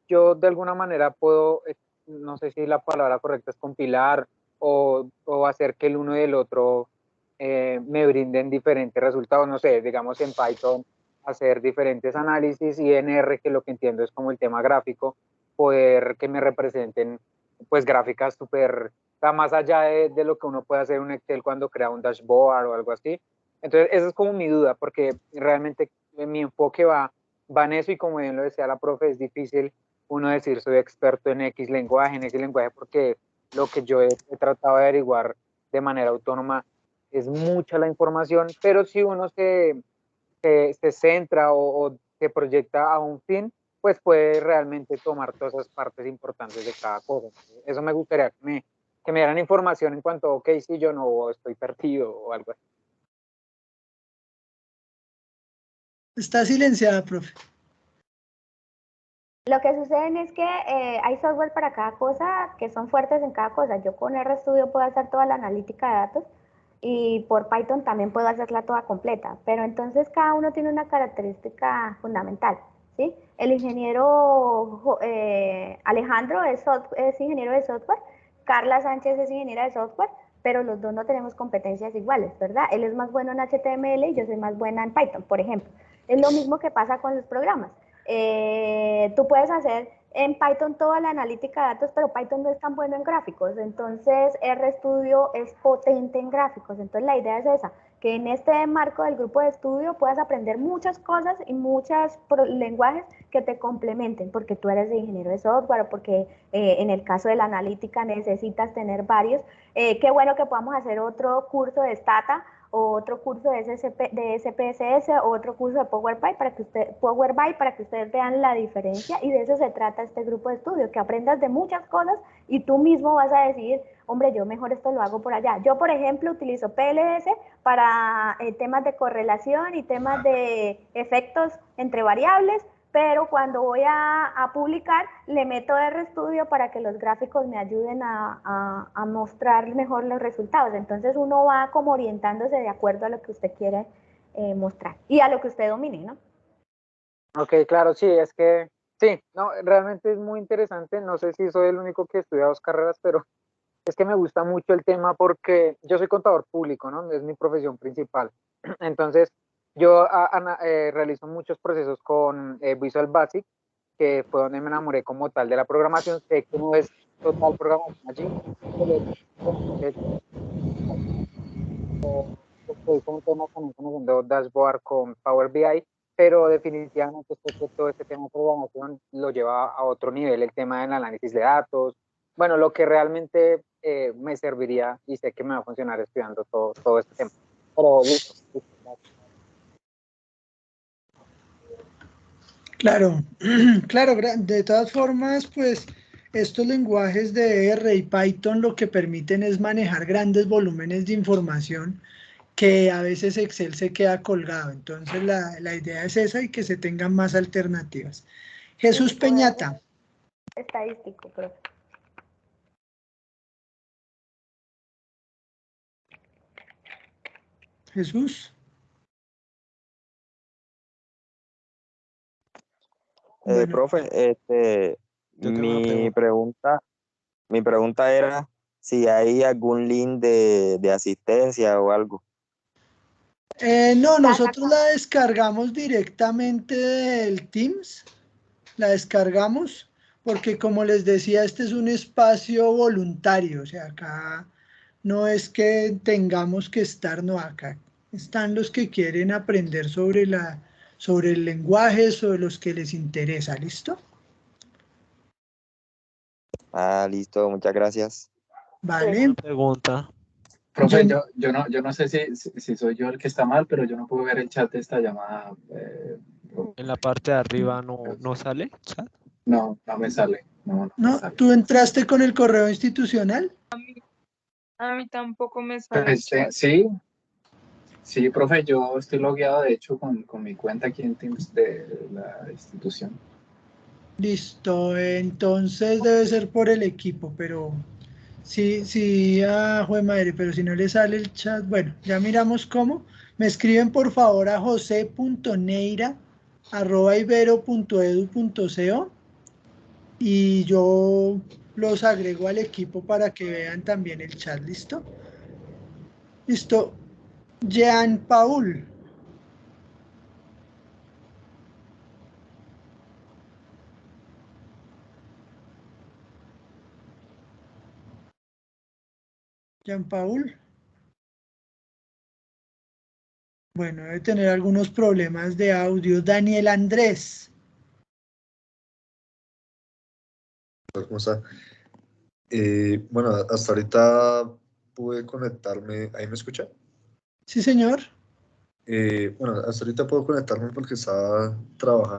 yo de alguna manera puedo, no sé si la palabra correcta es compilar o hacer que el uno y el otro me brinden diferentes resultados, no sé, digamos en Python, hacer diferentes análisis y en R, que lo que entiendo es como el tema gráfico, poder que me representen pues gráficas súper, más allá de lo que uno puede hacer en un Excel cuando crea un dashboard o algo así. Entonces, esa es como mi duda, porque realmente mi enfoque va en eso y como bien lo decía la profe, es difícil uno decir soy experto en X lenguaje, porque lo que yo he tratado de averiguar de manera autónoma es mucha la información, pero si uno se centra o se proyecta a un fin, pues puede realmente tomar todas esas partes importantes de cada cosa. Eso me gustaría que me dieran información en cuanto, ok, si yo no estoy perdido o algo así. Está silenciada, profe. Lo que sucede es que hay software para cada cosa que son fuertes en cada cosa. Yo con RStudio puedo hacer toda la analítica de datos y por Python también puedo hacerla toda completa, pero entonces cada uno tiene una característica fundamental, ¿sí? El ingeniero Alejandro es ingeniero de software, Carla Sánchez es ingeniera de software, pero los dos no tenemos competencias iguales, ¿verdad? Él es más bueno en HTML y yo soy más buena en Python, por ejemplo. Es lo mismo que pasa con los programas. Tú puedes hacer en Python toda la analítica de datos, pero Python no es tan bueno en gráficos, entonces RStudio es potente en gráficos, entonces la idea es esa, que en este marco del grupo de estudio puedas aprender muchas cosas y muchos lenguajes que te complementen, porque tú eres de ingeniero de software o porque en el caso de la analítica necesitas tener varios. Qué bueno que podamos hacer otro curso de Stata o otro curso de SPSS o otro curso de Power BI para que ustedes vean la diferencia, y de eso se trata este grupo de estudio, que aprendas de muchas cosas y tú mismo vas a decidir, hombre, yo mejor esto lo hago por allá. Yo, por ejemplo, utilizo PLS para temas de correlación y temas de efectos entre variables, pero cuando voy a publicar le meto RStudio para que los gráficos me ayuden a mostrar mejor los resultados. Entonces uno va como orientándose de acuerdo a lo que usted quiere mostrar y a lo que usted domine, ¿no? Ok, claro, sí, es que sí, no, realmente es muy interesante. No sé si soy el único que estudia dos carreras, pero es que me gusta mucho el tema porque yo soy contador público, ¿no? Es mi profesión principal. Entonces, yo realizo muchos procesos con Visual Basic que fue donde me enamoré como tal de la programación. Sé que no es total programación allí, estoy con temas también conociendo Dashboard con Power BI, pero definitivamente sé que todo este tema de programación lo lleva a otro nivel, el tema del análisis de datos, bueno, lo que realmente me serviría y sé que me va a funcionar estudiando todo este tema. Pero listo. Claro, claro, de todas formas, pues estos lenguajes de R y Python lo que permiten es manejar grandes volúmenes de información que a veces Excel se queda colgado. Entonces la idea es esa y que se tengan más alternativas. Jesús Peñata. Estadístico, profe. Jesús. Bueno. Profe, mi pregunta era si hay algún link de asistencia o algo. No, nosotros la descargamos directamente del Teams, la descargamos porque como les decía, este es un espacio voluntario, o sea, acá no es que tengamos que estar, no, acá están los que quieren aprender sobre el lenguaje, sobre los que les interesa, ¿listo? Listo, muchas gracias. Vale. Una pregunta. Profe, yo no sé si soy yo el que está mal, pero yo no puedo ver el chat de esta llamada. En la parte de arriba no sale chat. No me sale. No me sale. ¿Tú entraste con el correo institucional? A mí tampoco me sale. Sí, profe, yo estoy logueado de hecho con mi cuenta aquí en Teams de la institución. Listo, entonces debe ser por el equipo, pero sí, jue madre, pero si no le sale el chat, bueno, ya miramos cómo. Me escriben por favor a jose.neira@ibero.edu.co y yo los agrego al equipo para que vean también el chat, ¿listo? Listo. Jean Paul. Jean Paul. Bueno, debe tener algunos problemas de audio. Daniel Andrés. ¿Cómo está? Bueno, hasta ahorita pude conectarme. ¿Ahí me escucha? Sí, señor. Bueno, hasta ahorita puedo conectarme porque estaba trabajando